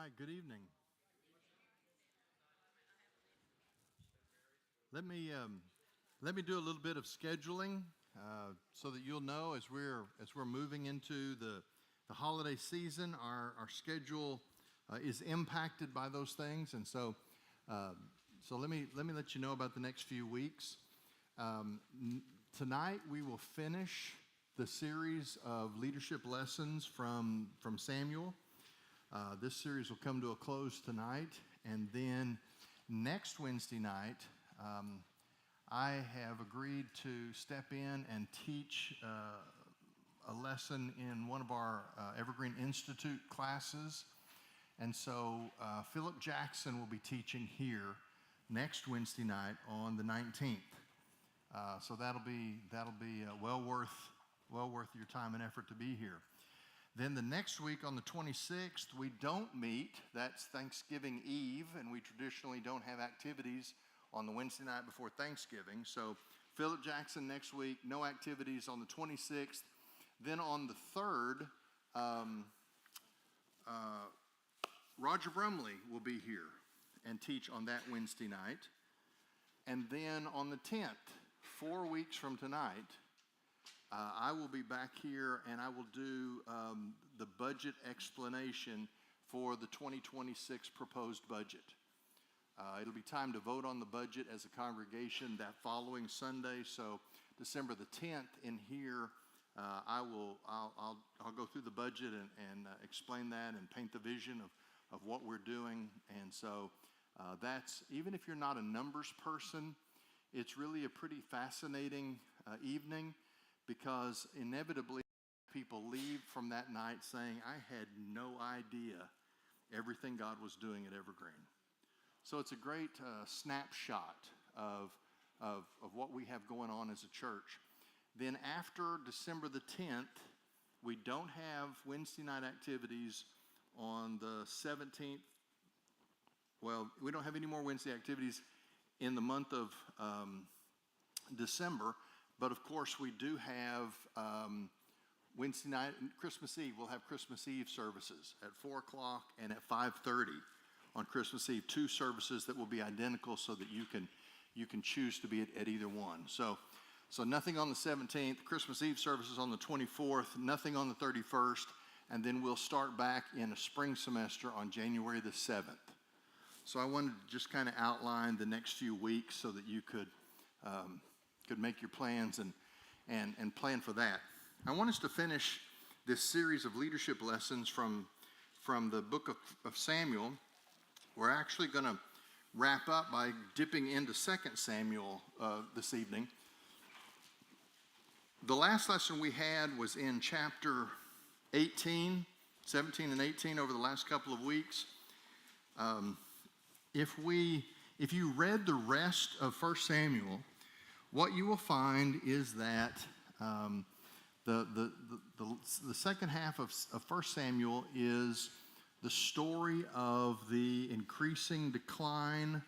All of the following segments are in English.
right, good evening. Let me do a little bit of scheduling so that you'll know as we're moving into the holiday season, our schedule is impacted by those things, and so let me let you know about the next few weeks. Tonight we will finish the series of leadership lessons from Samuel. This series will come to a close tonight, and then next Wednesday night, I have agreed to step in and teach a lesson in one of our Evergreen Institute classes. And so Philip Jackson will be teaching here next Wednesday night on the 19th. So that'll be well worth your time and effort to be here. Then the next week on the 26th, we don't meet. That's Thanksgiving Eve, and we traditionally don't have activities on the Wednesday night before Thanksgiving. So Philip Jackson next week, no activities on the 26th. Then on the 3rd, Roger Brumley will be here and teach on that Wednesday night. And then on the 10th, 4 weeks from tonight, I will be back here and I will do the budget explanation for the 2026 proposed budget. It'll be time to vote on the budget as a congregation that following Sunday. So December the 10th in here, I'll go through the budget and explain that and paint the vision of what we're doing. And so that's, even if you're not a numbers person, it's really a pretty fascinating evening, because inevitably people leave from that night saying, I had no idea everything God was doing at Evergreen. So it's a great snapshot of what we have going on as a church. Then after December the 10th, we don't have Wednesday night activities on the 17th. Well, we don't have any more Wednesday activities in the month of December. But of course, we do have Wednesday night and Christmas Eve. We'll have Christmas Eve services at 4 o'clock and at 5:30 on Christmas Eve. 2 services that will be identical, so that you can choose to be at either one. So nothing on the 17th. Christmas Eve services on the 24th. Nothing on the 31st, and then we'll start back in a spring semester on January the 7th. So I wanted to just kind of outline the next few weeks so that you could make your plans and plan for that. I want us to finish this series of leadership lessons from the book of Samuel. We're actually going to wrap up by dipping into 2 Samuel this evening. The last lesson we had was in chapter 18, 17 and 18 over the last couple of weeks. If you read the rest of 1 Samuel, what you will find is that the second half of 1 Samuel is the story of the increasing decline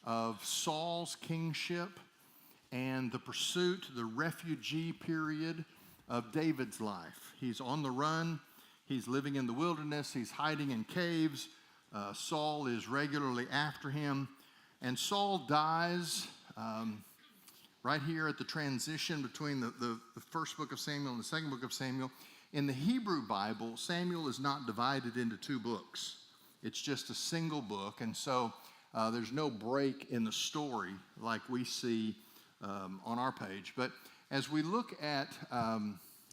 of Saul's kingship and the pursuit, the refugee period of David's life. He's on the run. He's living in the wilderness. He's hiding in caves. Saul is regularly after him. And Saul dies right here at the transition between the first book of Samuel and the second book of Samuel. In the Hebrew Bible, Samuel is not divided into 2 books. It's just a single book, and so there's no break in the story like we see on our page. But as we look at,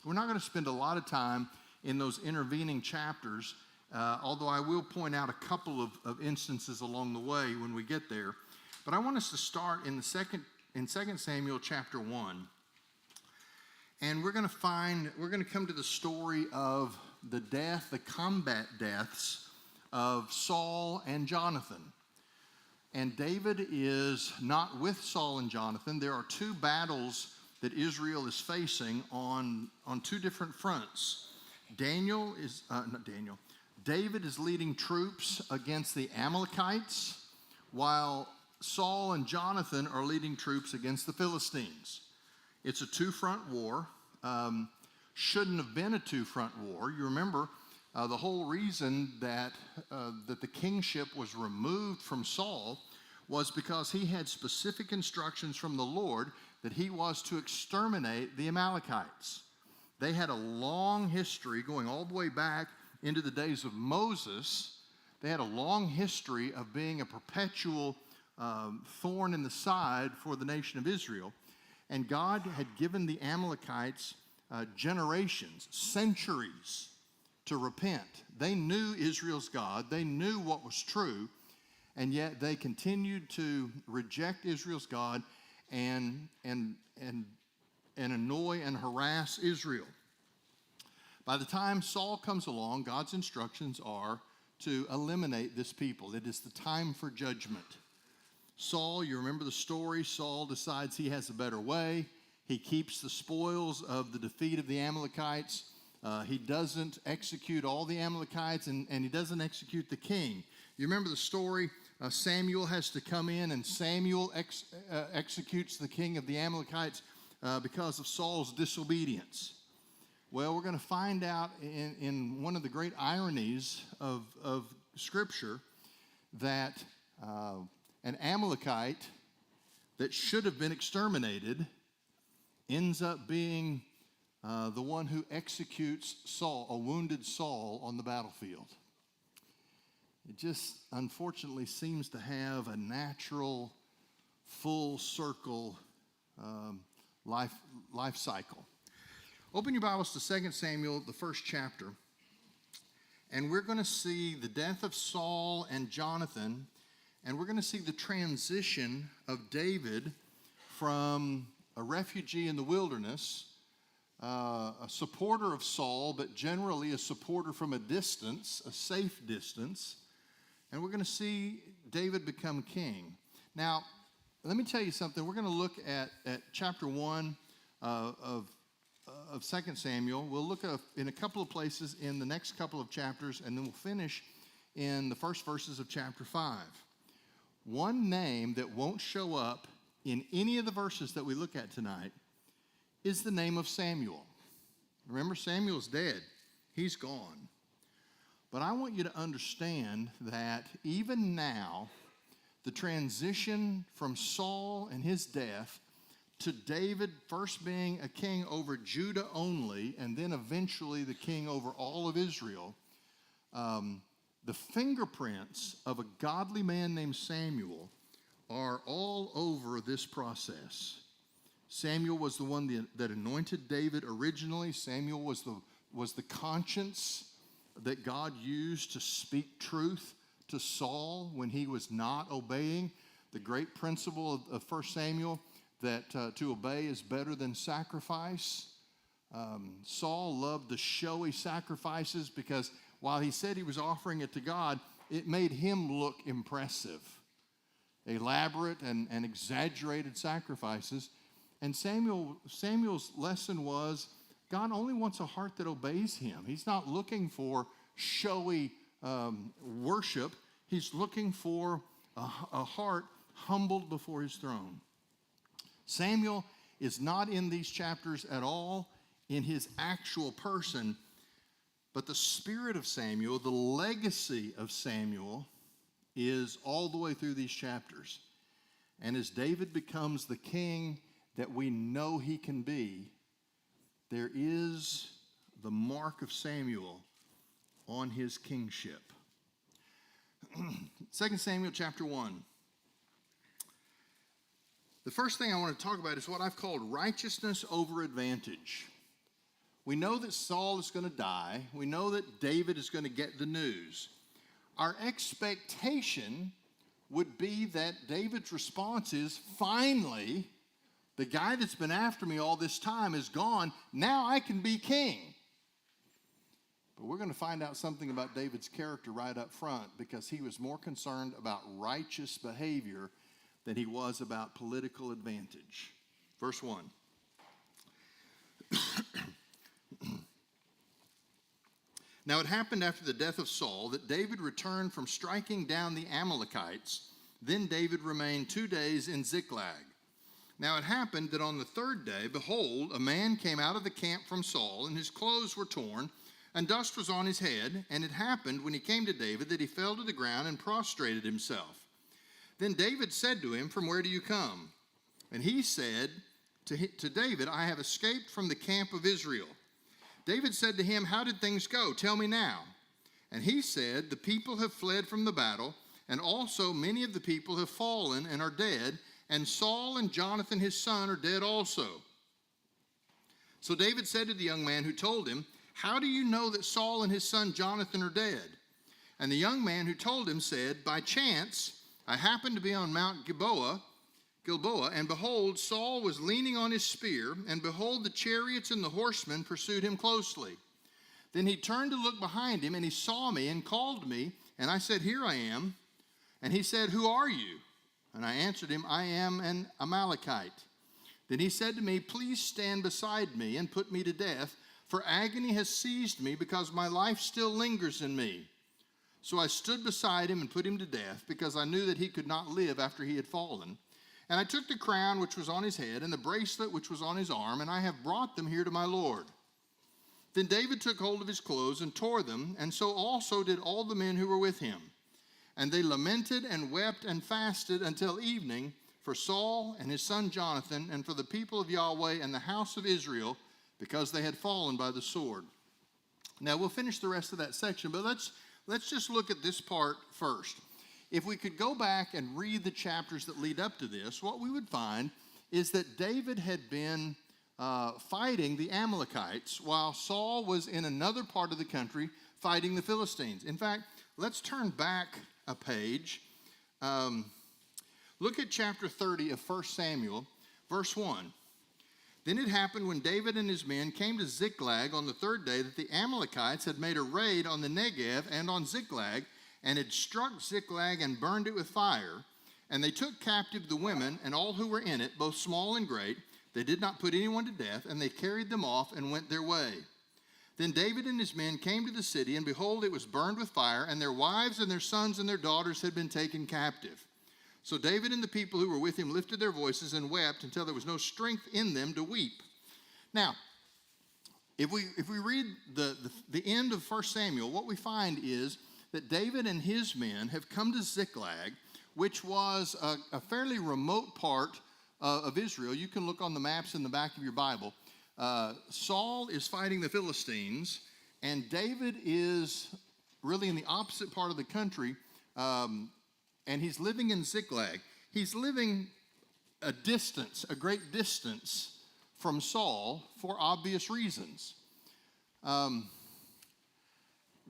we're not going to spend a lot of time in those intervening chapters, although I will point out a couple of instances along the way when we get there. But I want us to start in 2 Samuel chapter 1. And we're going to come to the story of the combat deaths of Saul and Jonathan. And David is not with Saul and Jonathan. There are 2 battles that Israel is facing on 2 different fronts. David is leading troops against the Amalekites, while Saul and Jonathan are leading troops against the Philistines. It's a 2-front war. Shouldn't have been a 2-front war. You remember The whole reason that the kingship was removed from Saul was because he had specific instructions from the Lord that he was to exterminate the Amalekites. They had a long history going all the way back into the days of Moses. They had a long history of being a perpetual thorn in the side for the nation of Israel. And God had given the Amalekites generations, centuries, to repent. They knew Israel's God. They knew what was true. And yet they continued to reject Israel's God and annoy and harass Israel. By the time Saul comes along, God's instructions are to eliminate this people. It is the time for judgment. Saul, you remember the story, Saul decides he has a better way. He keeps the spoils of the defeat of the Amalekites. He doesn't execute all the Amalekites, and he doesn't execute the king. You remember the story? Samuel has to come in, and Samuel executes the king of the Amalekites because of Saul's disobedience. Well, we're going to find out in one of the great ironies of Scripture that an Amalekite that should have been exterminated ends up being the one who executes Saul, a wounded Saul on the battlefield. It just unfortunately seems to have a natural, full circle life cycle. Open your Bibles to 2 Samuel, the first chapter, and we're going to see the death of Saul and Jonathan, and we're going to see the transition of David from a refugee in the wilderness, a supporter of Saul, but generally a supporter from a distance, a safe distance, and we're going to see David become king. Now, let me tell you something. We're going to look at chapter 1 of 2 Samuel. We'll look in a couple of places in the next couple of chapters, and then we'll finish in the first verses of chapter 5. One name that won't show up in any of the verses that we look at tonight is the name of Samuel. Remember, Samuel's dead. He's gone. But I want you to understand that even now, the transition from Saul and his death to David first being a king over Judah only, and then eventually the king over all of Israel, the fingerprints of a godly man named Samuel are all over this process. Samuel was the one that anointed David originally. Samuel was the conscience that God used to speak truth to Saul when he was not obeying. The great principle of 1 Samuel, that to obey is better than sacrifice. Saul loved the showy sacrifices because while he said he was offering it to God, it made him look impressive. Elaborate and exaggerated sacrifices. And Samuel's lesson was, God only wants a heart that obeys him. He's not looking for showy worship. He's looking for a heart humbled before his throne. Samuel is not in these chapters at all in his actual person, but the spirit of Samuel, the legacy of Samuel, is all the way through these chapters. And as David becomes the king that we know he can be, there is the mark of Samuel on his kingship. 2 Samuel chapter 1. The first thing I want to talk about is what I've called righteousness over advantage. We know that Saul is going to die. We know that David is going to get the news. Our expectation would be that David's response is, finally, the guy that's been after me all this time is gone. Now I can be king. But we're going to find out something about David's character right up front, because he was more concerned about righteous behavior than he was about political advantage. Verse 1. Now it happened after the death of Saul that David returned from striking down the Amalekites. Then David remained 2 days in Ziklag. Now it happened that on the third day, behold, a man came out of the camp from Saul, and his clothes were torn, and dust was on his head. And it happened when he came to David that he fell to the ground and prostrated himself. Then David said to him, "From where do you come?" And he said to David, "I have escaped from the camp of Israel." David said to him, "How did things go? Tell me now." And he said, "The people have fled from the battle, and also many of the people have fallen and are dead, and Saul and Jonathan his son are dead also." So David said to the young man who told him, "How do you know that Saul and his son Jonathan are dead?" And the young man who told him said, "By chance I happened to be on Mount Gilboa, and behold, Saul was leaning on his spear, and behold, the chariots and the horsemen pursued him closely. Then he turned to look behind him, and he saw me and called me, and I said, 'Here I am.' And he said, 'Who are you?' And I answered him, 'I am an Amalekite.' Then he said to me, 'Please stand beside me and put me to death, for agony has seized me because my life still lingers in me.' So I stood beside him and put him to death, because I knew that he could not live after he had fallen. And I took the crown which was on his head and the bracelet which was on his arm, and I have brought them here to my Lord." Then David took hold of his clothes and tore them, and so also did all the men who were with him. And they lamented and wept and fasted until evening for Saul and his son Jonathan, and for the people of Yahweh and the house of Israel, because they had fallen by the sword. Now we'll finish the rest of that section, but let's just look at this part first. If we could go back and read the chapters that lead up to this, what we would find is that David had been fighting the Amalekites while Saul was in another part of the country fighting the Philistines. In fact, let's turn back a page. Look at chapter 30 of 1 Samuel, verse 1. Then it happened when David and his men came to Ziklag on the third day that the Amalekites had made a raid on the Negev and on Ziklag, and had struck Ziklag and burned it with fire. And they took captive the women and all who were in it, both small and great. They did not put anyone to death, and they carried them off and went their way. Then David and his men came to the city, and behold, it was burned with fire, and their wives and their sons and their daughters had been taken captive. So David and the people who were with him lifted their voices and wept until there was no strength in them to weep. Now, if we read the end of 1 Samuel, what we find is that David and his men have come to Ziklag, which was a fairly remote part of Israel. You can look on the maps in the back of your Bible. Saul is fighting the Philistines, and David is really in the opposite part of the country, and he's living in Ziklag. He's living a great distance from Saul for obvious reasons.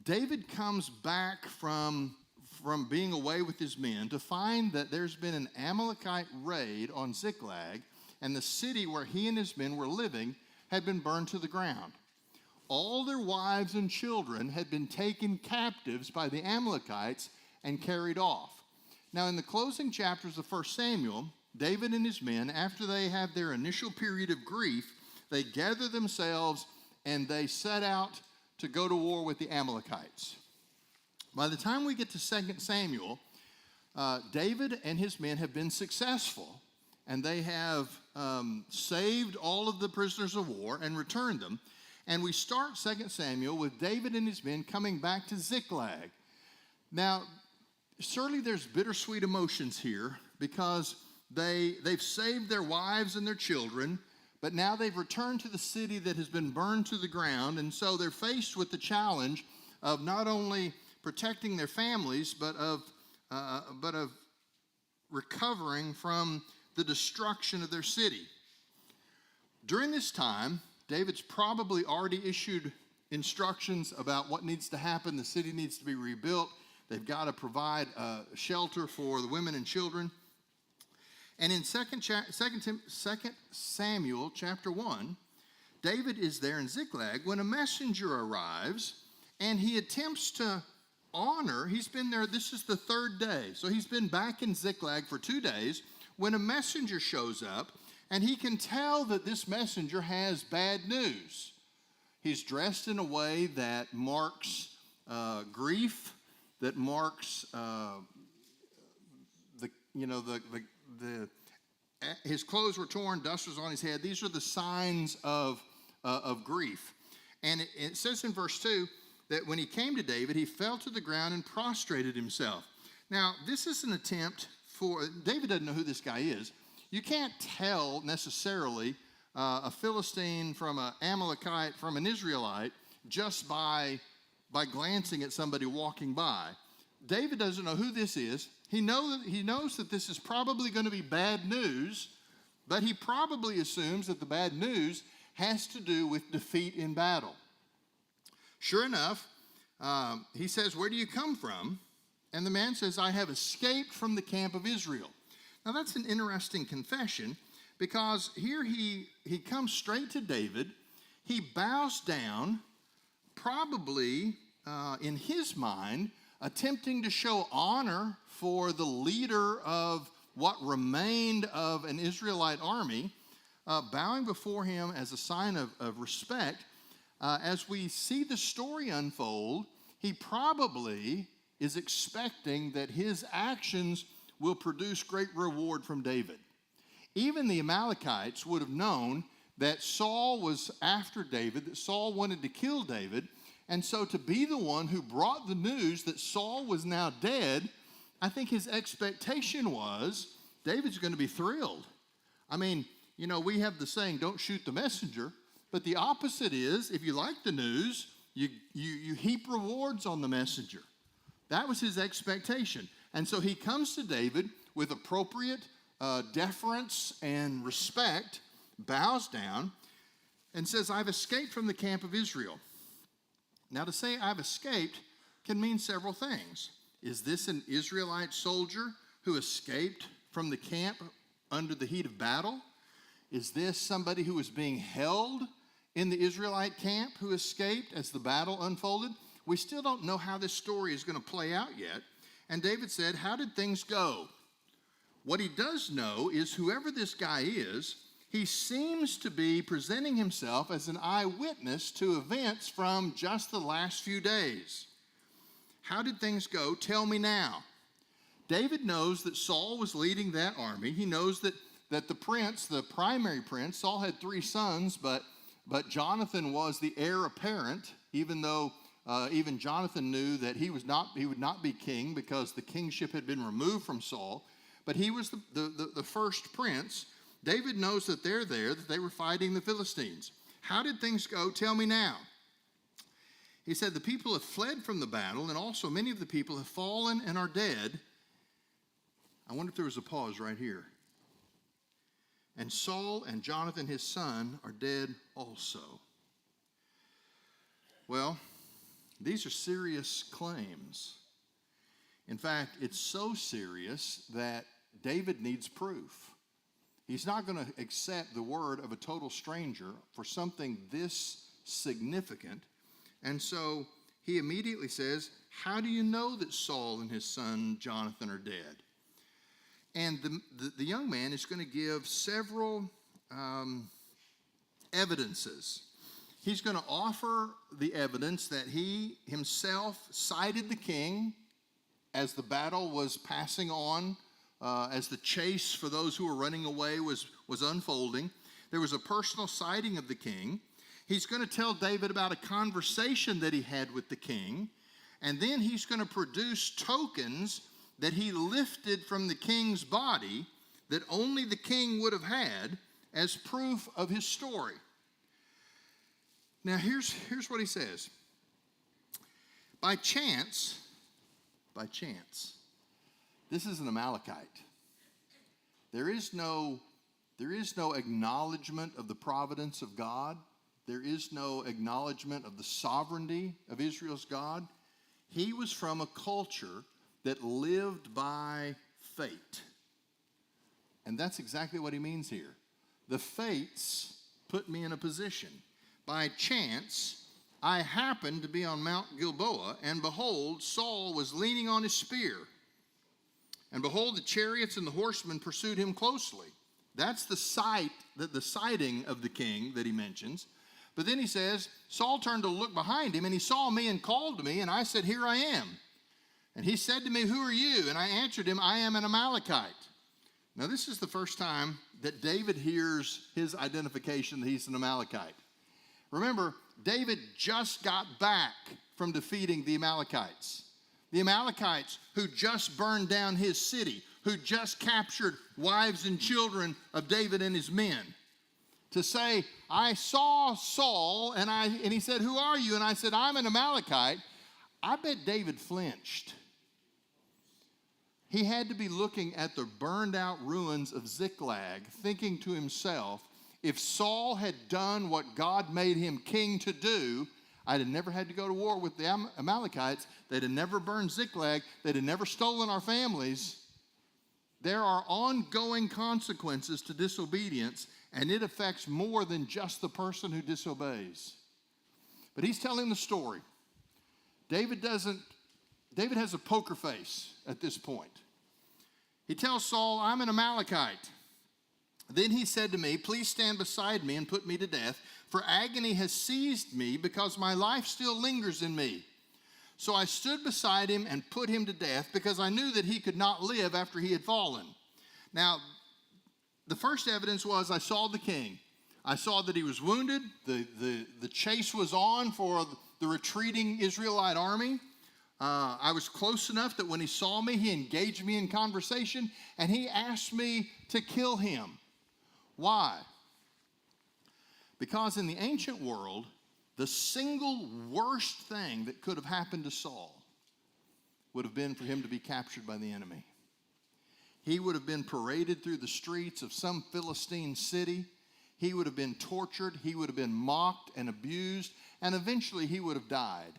David comes back from being away with his men to find that there's been an Amalekite raid on Ziklag, and the city where he and his men were living had been burned to the ground. All their wives and children had been taken captives by the Amalekites and carried off. Now, in the closing chapters of 1 Samuel, David and his men, after they have their initial period of grief, they gather themselves and they set out to go to war with the Amalekites. By the time we get to 2 Samuel, David and his men have been successful, and they have saved all of the prisoners of war and returned them. And we start 2 Samuel with David and his men coming back to Ziklag. Now, certainly there's bittersweet emotions here, because they've saved their wives and their children, but now they've returned to the city that has been burned to the ground, and so they're faced with the challenge of not only protecting their families, but of recovering from the destruction of their city. During this time, David's probably already issued instructions about what needs to happen. The city needs to be rebuilt. They've got to provide shelter for the women and children. And in 2 Samuel chapter 1, David is there in Ziklag when a messenger arrives, and he attempts to honor. He's been there, this is the third day. So he's been back in Ziklag for 2 days when a messenger shows up, and he can tell that this messenger has bad news. He's dressed in a way that marks grief, that marks his clothes were torn, dust was on his head. These are the signs of grief. And it says in verse 2 that when he came to David, he fell to the ground and prostrated himself. Now, this is an attempt for, David doesn't know who this guy is. You can't tell necessarily a Philistine from an Amalekite from an Israelite just by glancing at somebody walking by. David doesn't know who this is. He knows that this is probably going to be bad news, but he probably assumes that the bad news has to do with defeat in battle. Sure enough, he says, "Where do you come from?" And the man says, "I have escaped from the camp of Israel." Now that's an interesting confession, because here he comes straight to David. He bows down, probably in his mind, attempting to show honor for the leader of what remained of an Israelite army, bowing before him as a sign of respect. As we see the story unfold, he probably is expecting that his actions will produce great reward from David. Even the Amalekites would have known that Saul was after David, that Saul wanted to kill David, and so to be the one who brought the news that Saul was now dead, I think his expectation was David's going to be thrilled. I mean, you know, we have the saying, don't shoot the messenger, but the opposite is, if you like the news, you heap rewards on the messenger. That was his expectation. And so he comes to David with appropriate deference and respect, bows down, and says, "I've escaped from the camp of Israel." Now, to say I've escaped can mean several things. Is this an Israelite soldier who escaped from the camp under the heat of battle? Is this somebody who was being held in the Israelite camp who escaped as the battle unfolded? We still don't know how this story is going to play out yet. And David said, "How did things go?" What he does know is whoever this guy is, he seems to be presenting himself as an eyewitness to events from just the last few days. How did things go? Tell me now. David knows that Saul was leading that army. He knows that the prince, the primary prince, Saul had 3 sons, but Jonathan was the heir apparent, even though even Jonathan knew that he would not be king because the kingship had been removed from Saul. But he was the first prince. David knows that they're there, that they were fighting the Philistines. How did things go? Tell me now. He said, "The people have fled from the battle, and also many of the people have fallen and are dead." I wonder if there was a pause right here. "And Saul and Jonathan, his son, are dead also." Well, these are serious claims. In fact, it's so serious that David needs proof. He's not going to accept the word of a total stranger for something this significant. And so he immediately says, "How do you know that Saul and his son Jonathan are dead?" And the young man is going to give several evidences. He's going to offer the evidence that he himself sighted the king as the battle was passing on, as the chase for those who were running away was unfolding. There was a personal sighting of the king. He's going to tell David about a conversation that he had with the king. And then he's going to produce tokens that he lifted from the king's body that only the king would have had as proof of his story. Now here's what he says. By chance, this is an Amalekite. There is no acknowledgement of the providence of God. There is no acknowledgement of the sovereignty of Israel's God. He was from a culture that lived by fate. And that's exactly what he means here. The fates put me in a position. By chance, I happened to be on Mount Gilboa, and behold, Saul was leaning on his spear. And behold, the chariots and the horsemen pursued him closely. That's the sighting of the king that he mentions. But then he says, Saul turned to look behind him, and he saw me and called to me, and I said, "Here I am." And he said to me, "Who are you?" And I answered him, "I am an Amalekite." Now, this is the first time that David hears his identification that he's an Amalekite. Remember, David just got back from defeating the Amalekites. The Amalekites who just burned down his city, who just captured wives and children of David and his men. To say, I saw Saul, and he said, who are you? And I said, I'm an Amalekite. I bet David flinched. He had to be looking at the burned out ruins of Ziklag, thinking to himself, if Saul had done what God made him king to do, I'd have never had to go to war with the Amalekites. They'd have never burned Ziklag. They'd have never stolen our families. There are ongoing consequences to disobedience, and it affects more than just the person who disobeys. But he's telling the story. David has a poker face at this point. He tells Saul, I'm an Amalekite. Then he said to me, please stand beside me and put me to death, for agony has seized me because my life still lingers in me. So I stood beside him and put him to death because I knew that he could not live after he had fallen. Now, the first evidence was I saw the king. I saw that he was wounded. The chase was on for the retreating Israelite army. I was close enough that when he saw me, he engaged me in conversation, and he asked me to kill him. Why? Because in the ancient world, the single worst thing that could have happened to Saul would have been for him to be captured by the enemy. He would have been paraded through the streets of some Philistine city. He would have been tortured. He would have been mocked and abused, and eventually he would have died.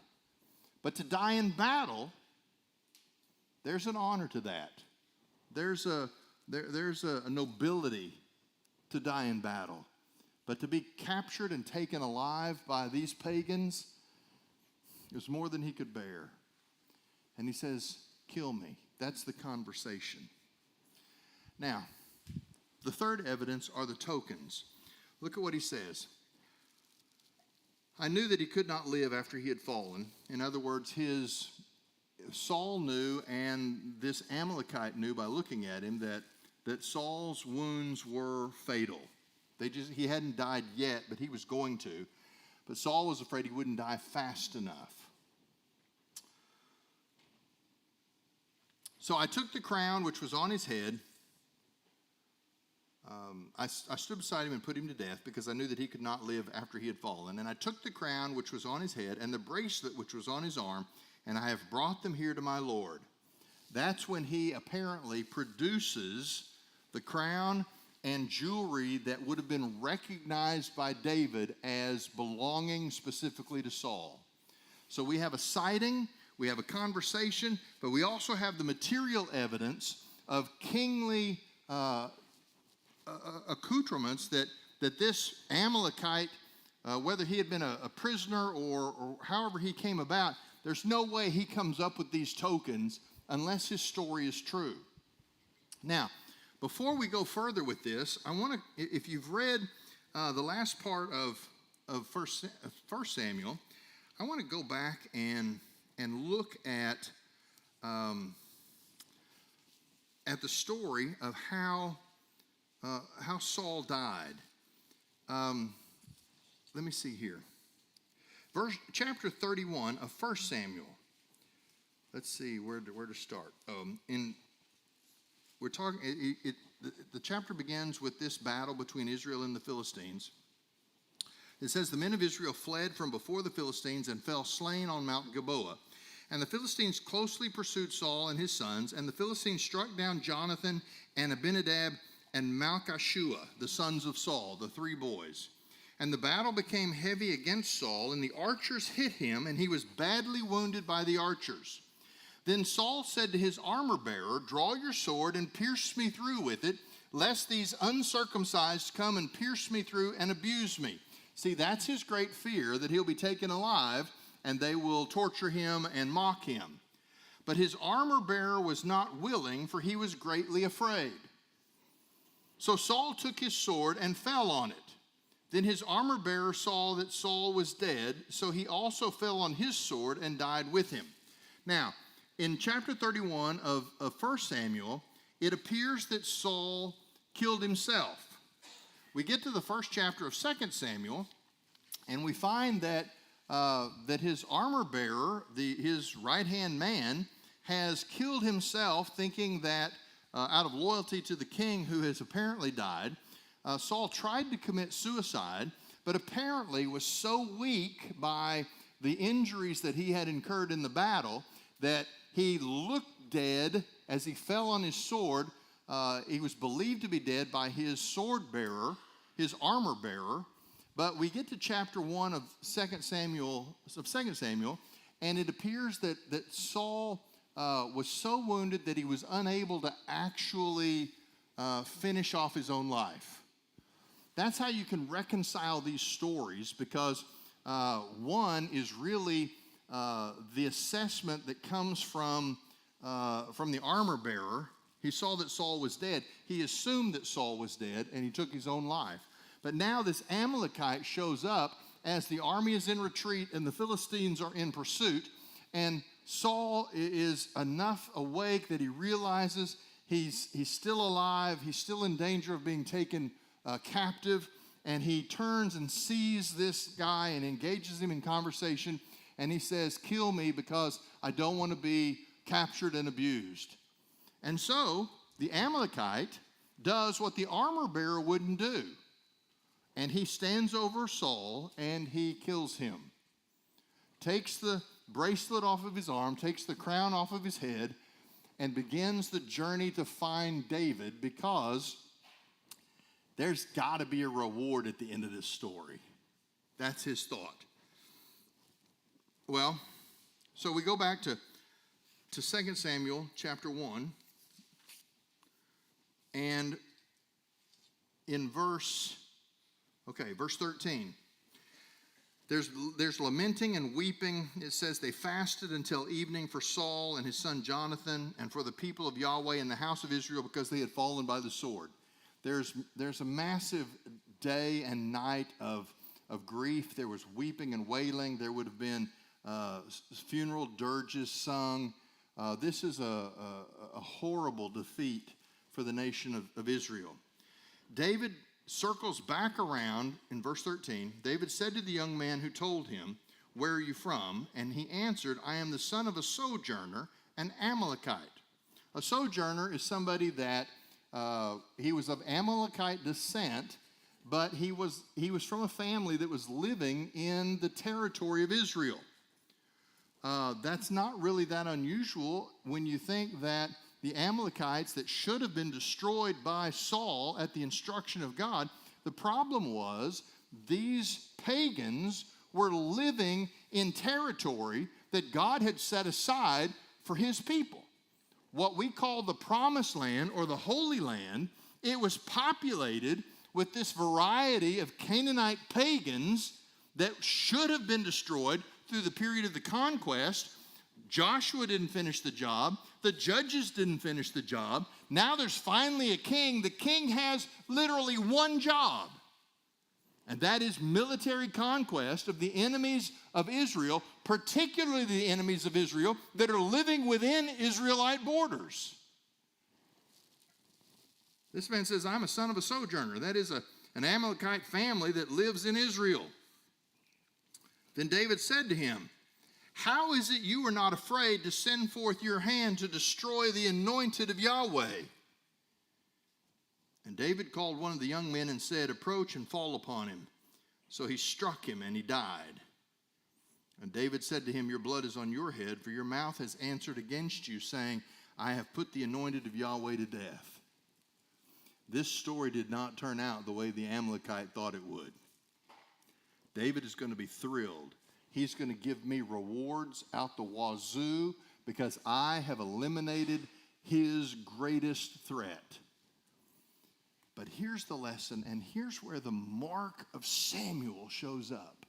But to die in battle, there's an honor to that. There's a nobility to die in battle. But to be captured and taken alive by these pagans, it was more than he could bear. And he says, kill me. That's the conversation. Now, the third evidence are the tokens. Look at what he says. I knew that he could not live after he had fallen. In other words, Saul knew, and this Amalekite knew by looking at him, that Saul's wounds were fatal. He hadn't died yet, but he was going to. But Saul was afraid he wouldn't die fast enough. So I took the crown which was on his head. I stood beside him and put him to death because I knew that he could not live after he had fallen. And I took the crown which was on his head and the bracelet which was on his arm, and I have brought them here to my Lord. That's when he apparently produces the crown and jewelry that would have been recognized by David as belonging specifically to Saul. So we have a sighting, we have a conversation, but we also have the material evidence of kingly accoutrements that this Amalekite, whether he had been a prisoner or however he came about, there's no way he comes up with these tokens unless his story is true. Now, before we go further with this, I want to, if you've read the last part of First Samuel, I want to go back and look at the story of how Saul died. Let me see here. Chapter 31 of 1 Samuel. Let's see where to start. We're talking. The chapter begins with this battle between Israel and the Philistines. It says, the men of Israel fled from before the Philistines and fell slain on Mount Gilboa. And the Philistines closely pursued Saul and his sons, and the Philistines struck down Jonathan and Abinadab and Malchishua, the sons of Saul, the three boys. And the battle became heavy against Saul, and the archers hit him, and he was badly wounded by the archers. Then Saul said to his armor-bearer, draw your sword and pierce me through with it, lest these uncircumcised come and pierce me through and abuse me. See, that's his great fear, that he'll be taken alive, and they will torture him and mock him. But his armor-bearer was not willing, for he was greatly afraid. So Saul took his sword and fell on it. Then his armor-bearer saw that Saul was dead, so he also fell on his sword and died with him. Now, in chapter 31 of 1 Samuel, it appears that Saul killed himself. We get to the first chapter of 2 Samuel, And we find that that his armor bearer, his right-hand man, has killed himself, thinking that out of loyalty to the king who has apparently died, Saul tried to commit suicide, but apparently was so weak by the injuries that he had incurred in the battle that he looked dead as he fell on his sword. He was believed to be dead by his sword bearer, his armor bearer. But we get to chapter 1 of 2 Samuel, and it appears that Saul was so wounded that he was unable to actually finish off his own life. That's how you can reconcile these stories, because one is really the assessment that comes from the armor bearer. He saw that Saul was dead. He assumed that Saul was dead, and he took his own life. But now this Amalekite shows up as the army is in retreat and the Philistines are in pursuit, and Saul is enough awake that he realizes he's still alive, he's still in danger of being taken captive, and he turns and sees this guy and engages him in conversation, and he says, "Kill me, because I don't want to be captured and abused." And so the Amalekite does what the armor bearer wouldn't do, and he stands over Saul and he kills him, takes the bracelet off of his arm, takes the crown off of his head, and begins the journey to find David, because there's got to be a reward at the end of this story. That's his thought. Well, so we go back to 2 Samuel chapter 1, and in verse 13. There's lamenting and weeping. It says they fasted until evening for Saul and his son Jonathan, and for the people of Yahweh and the house of Israel, because they had fallen by the sword. There's a massive day and night of grief. There was weeping and wailing. There would have been funeral dirges sung. This is a horrible defeat for the nation of Israel. David circles back around in verse 13. David said to the young man who told him, "Where are you from?" And he answered, "I am the son of a sojourner, an Amalekite." A sojourner is somebody that he was of Amalekite descent, but he was from a family that was living in the territory of Israel. That's not really that unusual when you think that the Amalekites that should have been destroyed by Saul at the instruction of God, the problem was these pagans were living in territory that God had set aside for his people. What we call the Promised Land or the Holy Land, it was populated with this variety of Canaanite pagans that should have been destroyed through the period of the conquest. Joshua didn't finish the job. The judges didn't finish the job. Now there's finally a king. The king has literally one job, and that is military conquest of the enemies of Israel, particularly the enemies of Israel that are living within Israelite borders. This man says, "I'm a son of a sojourner." That is an Amalekite family that lives in Israel. Then David said to him, "How is it you are not afraid to send forth your hand to destroy the anointed of Yahweh?" And David called one of the young men and said, "Approach and fall upon him." So he struck him and he died. And David said to him, "Your blood is on your head, for your mouth has answered against you, saying, I have put the anointed of Yahweh to death." This story did not turn out the way the Amalekite thought it would. David is going to be thrilled. He's going to give me rewards out the wazoo because I have eliminated his greatest threat. But here's the lesson, and here's where the mark of Samuel shows up.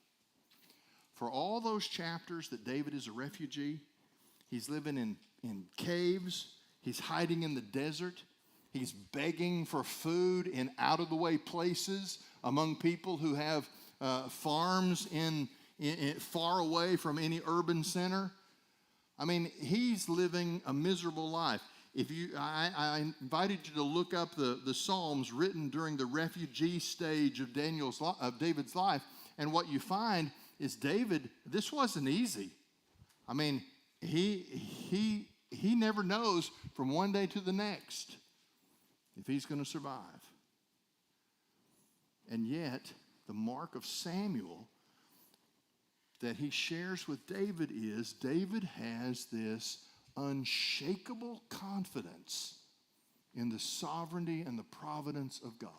For all those chapters that David is a refugee, he's living in caves, he's hiding in the desert, he's begging for food in out-of-the-way places among people who have farms in far away from any urban center. I mean, he's living a miserable life. I invited you to look up the Psalms written during the refugee stage of David's life, And what you find is David, this wasn't easy. I mean, he never knows from one day to the next if he's going to survive. And yet, the mark of Samuel that he shares with David is David has this unshakable confidence in the sovereignty and the providence of God.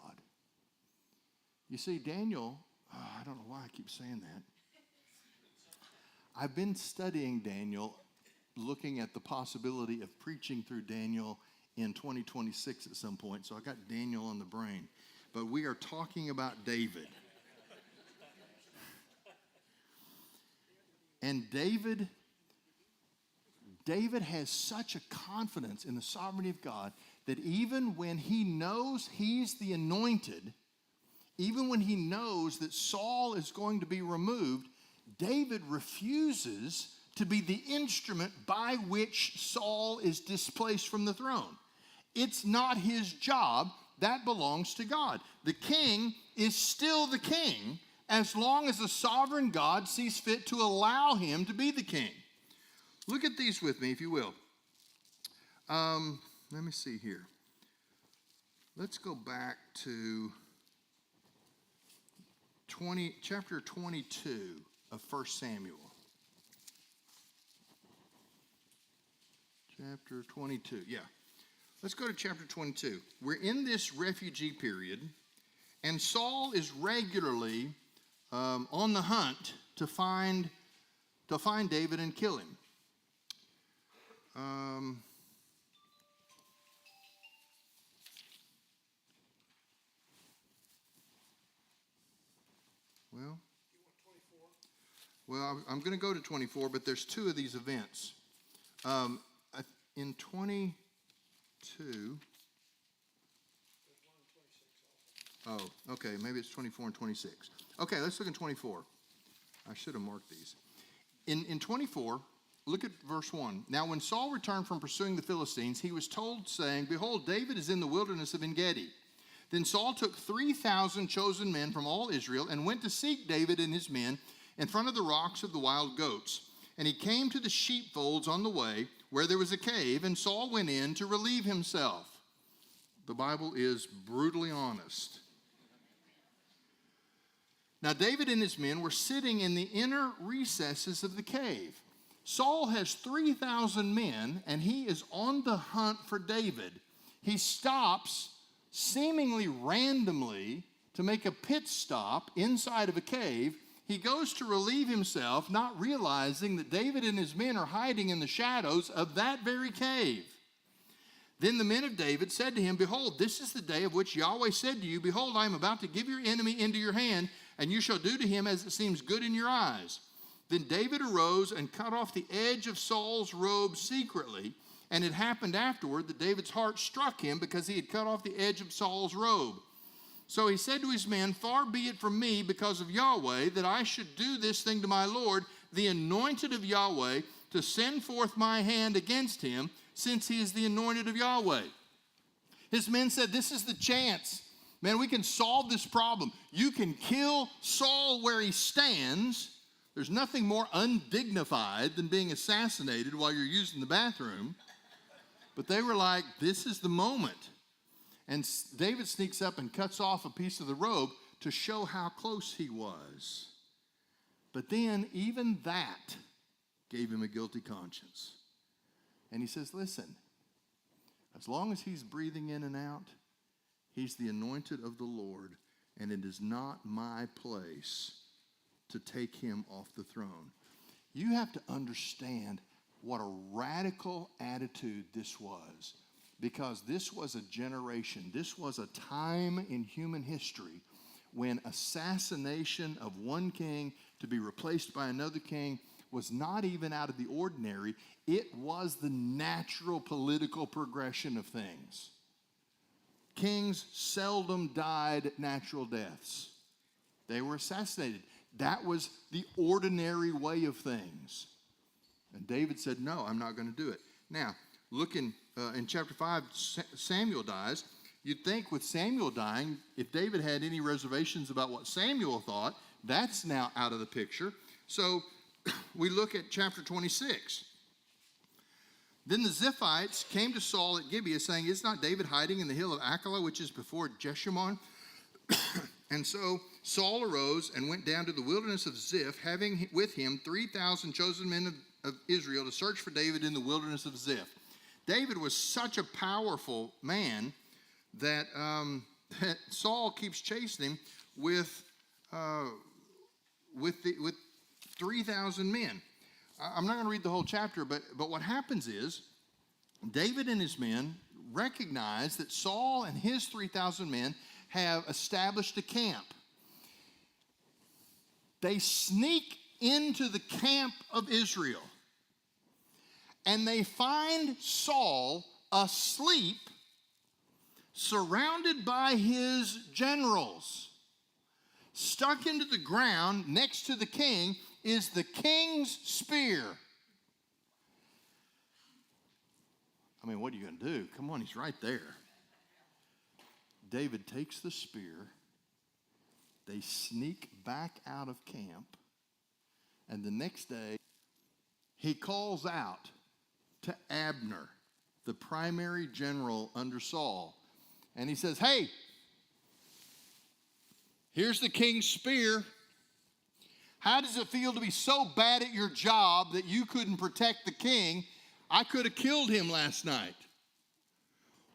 You see, Daniel, I don't know why I keep saying that. I've been studying Daniel, looking at the possibility of preaching through Daniel in 2026 at some point, so I got Daniel on the brain. But we are talking about David. And David has such a confidence in the sovereignty of God that even when he knows he's the anointed, even when he knows that Saul is going to be removed, David refuses to be the instrument by which Saul is displaced from the throne. It's not his job. That belongs to God. The king is still the king as long as the sovereign God sees fit to allow him to be the king. Look at these with me, if you will. Let me see here. Let's go back to chapter 22 of 1 Samuel. Chapter 22, yeah. Let's go to chapter 22. We're in this refugee period, and Saul is regularly on the hunt to find David and kill him. Well, I'm going to go to 24, but there's two of these events. In 22. Oh, okay, maybe it's 24 and 26. Okay, let's look at 24. I should have marked these. In 24, look at verse 1. Now, when Saul returned from pursuing the Philistines, he was told, saying, "Behold, David is in the wilderness of En-Gedi." Then Saul took 3,000 chosen men from all Israel and went to seek David and his men in front of the rocks of the wild goats. And he came to the sheepfolds on the way, where there was a cave, and Saul went in to relieve himself. The Bible is brutally honest. Now David and his men were sitting in the inner recesses of the cave. Saul has 3,000 men, and he is on the hunt for David. He stops seemingly randomly to make a pit stop inside of a cave. He goes to relieve himself, not realizing that David and his men are hiding in the shadows of that very cave. Then the men of David said to him, "Behold, this is the day of which Yahweh said to you, Behold, I am about to give your enemy into your hand, and you shall do to him as it seems good in your eyes." Then David arose and cut off the edge of Saul's robe secretly, and it happened afterward that David's heart struck him because he had cut off the edge of Saul's robe. So he said to his men, "Far be it from me, because of Yahweh, that I should do this thing to my Lord, the anointed of Yahweh, to send forth my hand against him, since he is the anointed of Yahweh." His men said, "This is the chance. Man, we can solve this problem. You can kill Saul where he stands. There's nothing more undignified than being assassinated while you're using the bathroom." But they were like, this is the moment. And David sneaks up and cuts off a piece of the robe to show how close he was. But then even that gave him a guilty conscience. And he says, listen, as long as he's breathing in and out, he's the anointed of the Lord, and it is not my place to take him off the throne. You have to understand what a radical attitude this was, because this was a generation, this was a time in human history when assassination of one king to be replaced by another king was not even out of the ordinary. It was the natural political progression of things. Kings seldom died natural deaths. They were assassinated. That was the ordinary way of things. And David said, no, I'm not going to do it. Now, look in chapter 5, Samuel dies. You'd think with Samuel dying, if David had any reservations about what Samuel thought, that's now out of the picture. So we look at chapter 26. Then the Ziphites came to Saul at Gibeah, saying, "Is not David hiding in the hill of Achilah, which is before Jeshimon?" And so Saul arose and went down to the wilderness of Ziph, having with him 3,000 chosen men of Israel to search for David in the wilderness of Ziph. David was such a powerful man that Saul keeps chasing him with 3,000 men. I'm not going to read the whole chapter, but what happens is David and his men recognize that Saul and his 3,000 men have established a camp. They sneak into the camp of Israel, and they find Saul asleep, surrounded by his generals. Stuck into the ground next to the king is the king's spear. I mean, what are you going to do? Come on, he's right there. David takes the spear. They sneak back out of camp. And the next day, he calls out to Abner, the primary general under Saul. And he says, "Hey, here's the king's spear. How does it feel to be so bad at your job that you couldn't protect the king? I could have killed him last night.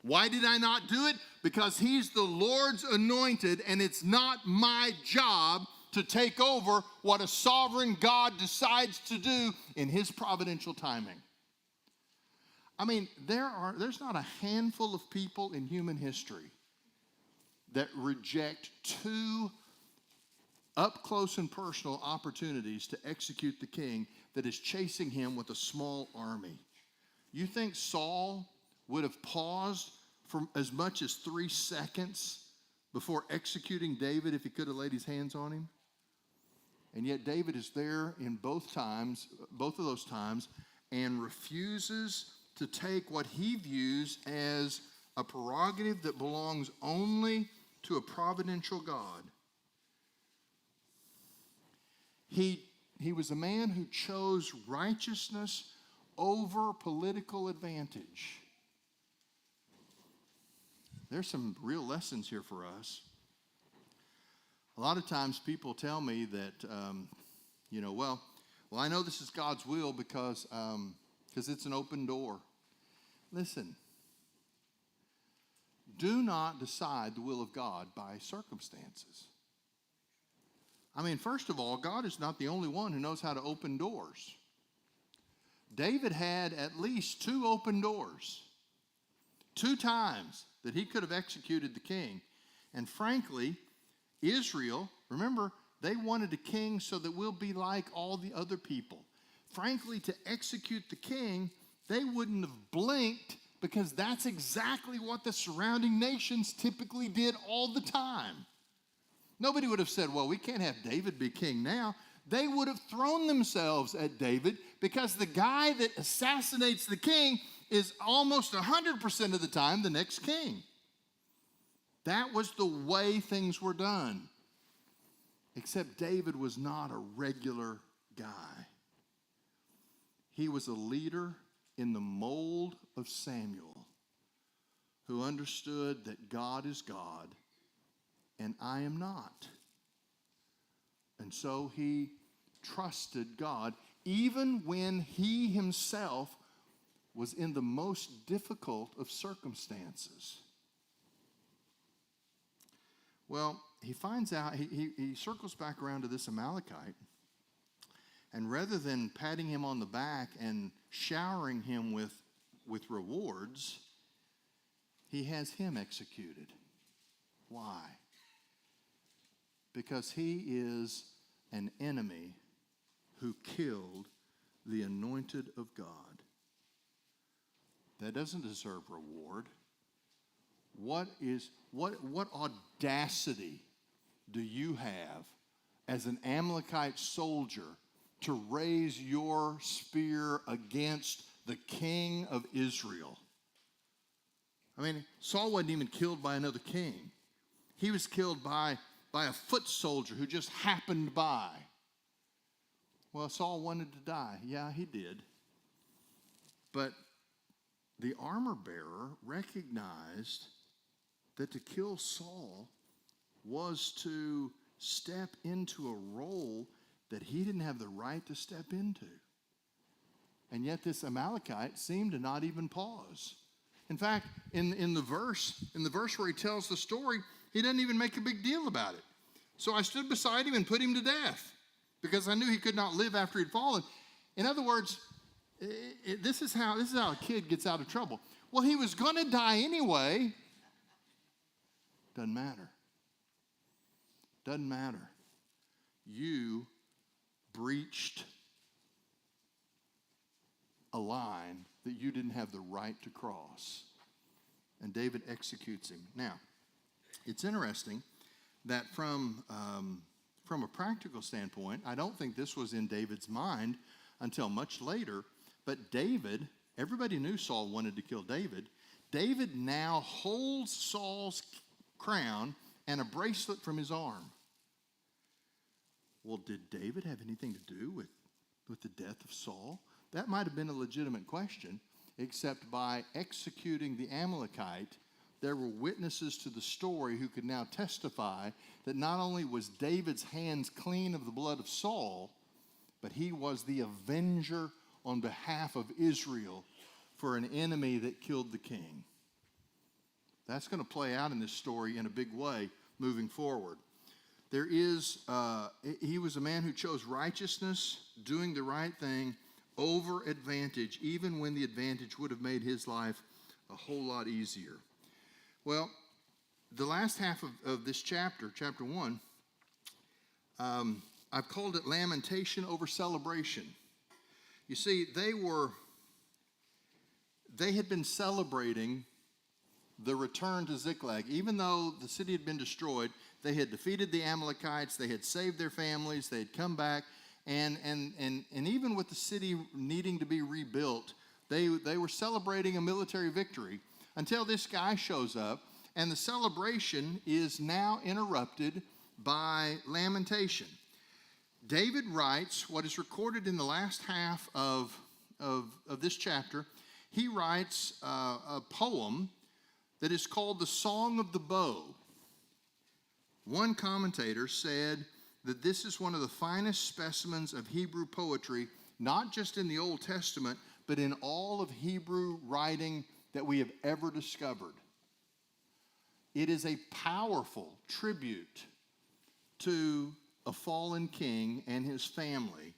Why did I not do it? Because he's the Lord's anointed, and it's not my job to take over what a sovereign God decides to do in his providential timing." I mean, there's not a handful of people in human history that reject two up close and personal opportunities to execute the king that is chasing him with a small army. You think Saul would have paused for as much as 3 seconds before executing David if he could have laid his hands on him? And yet David is there in both of those times, and refuses to take what he views as a prerogative that belongs only to a providential God. He was a man who chose righteousness over political advantage. There's some real lessons here for us. A lot of times people tell me that, well, I know this is God's will because it's an open door. Listen, do not decide the will of God by circumstances. I mean, first of all, God is not the only one who knows how to open doors. David had at least 2 open doors, 2 times that he could have executed the king. And frankly, Israel, remember, they wanted a king so that we'll be like all the other people. Frankly, to execute the king, they wouldn't have blinked, because that's exactly what the surrounding nations typically did all the time. Nobody would have said, "Well, we can't have David be king now." They would have thrown themselves at David, because the guy that assassinates the king is almost 100% of the time the next king. That was the way things were done. Except David was not a regular guy. He was a leader in the mold of Samuel, who understood that God is God and I am not. And so he trusted God even when he himself was in the most difficult of circumstances. Well, he finds out, he circles back around to this Amalekite, and rather than patting him on the back and showering him with rewards, he has him executed. Why? Because he is an enemy who killed the anointed of God. That doesn't deserve reward. What audacity do you have as an Amalekite soldier to raise your spear against the king of Israel? I mean, Saul wasn't even killed by another king. He was killed by a foot soldier who just happened by. Well, Saul wanted to die. Yeah, he did. But the armor bearer recognized that to kill Saul was to step into a role that he didn't have the right to step into. And yet this Amalekite seemed to not even pause. In fact, in the verse where he tells the story, he doesn't even make a big deal about it. So I stood beside him and put him to death because I knew he could not live after he'd fallen. In other words, this is how a kid gets out of trouble. Well, he was going to die anyway. Doesn't matter. Doesn't matter. You breached a line that you didn't have the right to cross. And David executes him. Now, it's interesting that from a practical standpoint, I don't think this was in David's mind until much later. But David, everybody knew Saul wanted to kill David. David now holds Saul's crown and a bracelet from his arm. Well, did David have anything to do with the death of Saul? That might have been a legitimate question, except by executing the Amalekite, there were witnesses to the story who could now testify that not only was David's hands clean of the blood of Saul, but he was the avenger on behalf of Israel for an enemy that killed the king. That's going to play out in this story in a big way moving forward. He was a man who chose righteousness, doing the right thing, over advantage, even when the advantage would have made his life a whole lot easier. Well, the last half of this chapter 1, I've called it lamentation over celebration. You see, they had been celebrating the return to Ziklag. Even though the city had been destroyed, they had defeated the Amalekites, they had saved their families, they had come back, and even with the city needing to be rebuilt, they were celebrating a military victory until this guy shows up, and the celebration is now interrupted by lamentation. David writes what is recorded in the last half of this chapter. He writes a poem that is called the Song of the Bow. One commentator said that this is one of the finest specimens of Hebrew poetry, not just in the Old Testament, but in all of Hebrew writing that we have ever discovered. It is a powerful tribute to a fallen king and his family.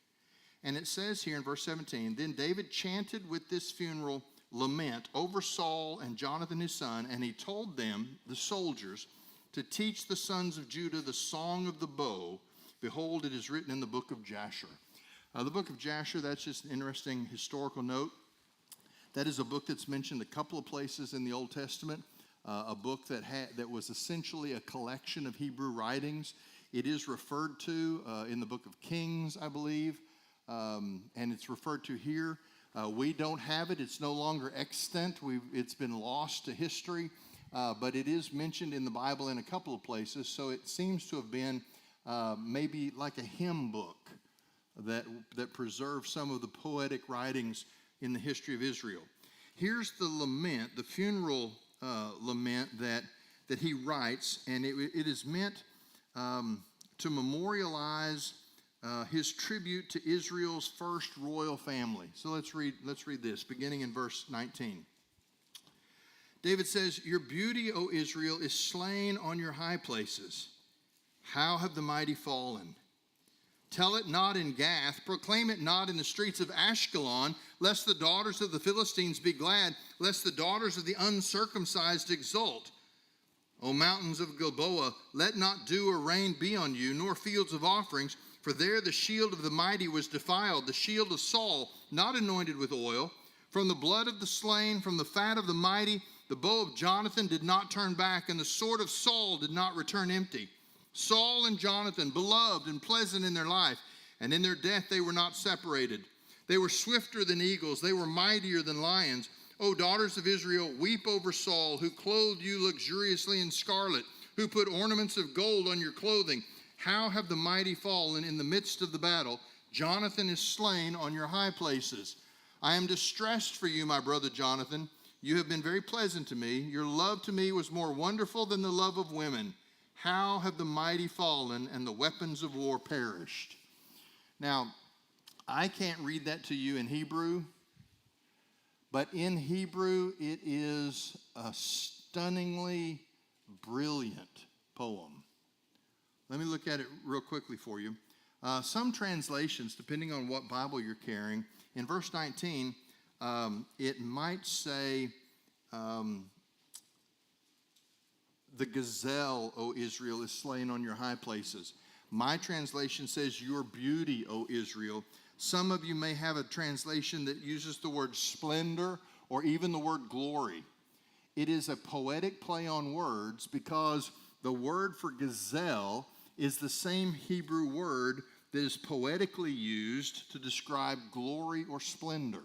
And it says here in verse 17, then David chanted with this funeral lament over Saul and Jonathan his son, and he told them, the soldiers, to teach the sons of Judah the song of the bow. Behold, it is written in the book of Jasher. The book of Jasher, that's just an interesting historical note. That is a book that's mentioned a couple of places in the Old Testament, a book that was essentially a collection of Hebrew writings. It is referred to in the book of Kings, I believe, and it's referred to here. We don't have it. It's no longer extant. It's been lost to history, but it is mentioned in the Bible in a couple of places, so it seems to have been maybe like a hymn book that preserves some of the poetic writings in the history of Israel. Here's the lament, the funeral lament that he writes, and it is meant to memorialize his tribute to Israel's first royal family. So let's read this, beginning in verse 19. David says, your beauty, O Israel, is slain on your high places. How have the mighty fallen? Tell it not in Gath, proclaim it not in the streets of Ashkelon, lest the daughters of the Philistines be glad, lest the daughters of the uncircumcised exult. O mountains of Gilboa, let not dew or rain be on you, nor fields of offerings, for there the shield of the mighty was defiled, the shield of Saul, not anointed with oil. From the blood of the slain, from the fat of the mighty, the bow of Jonathan did not turn back, and the sword of Saul did not return empty. Saul and Jonathan, beloved and pleasant in their life, and in their death they were not separated. They were swifter than eagles, they were mightier than lions. O daughters of Israel, weep over Saul, who clothed you luxuriously in scarlet, who put ornaments of gold on your clothing? How have the mighty fallen in the midst of the battle? Jonathan is slain on your high places. I am distressed for you, my brother Jonathan. You have been very pleasant to me. Your love to me was more wonderful than the love of women. How have the mighty fallen and the weapons of war perished? Now, I can't read that to you in Hebrew, but in Hebrew it is a stunningly brilliant poem. Let me look at it real quickly for you. Some translations, depending on what Bible you're carrying, in verse 19, it might say, the gazelle, O Israel, is slain on your high places. My translation says, your beauty, O Israel. Some of you may have a translation that uses the word splendor or even the word glory. It is a poetic play on words because the word for gazelle is the same Hebrew word that is poetically used to describe glory or splendor.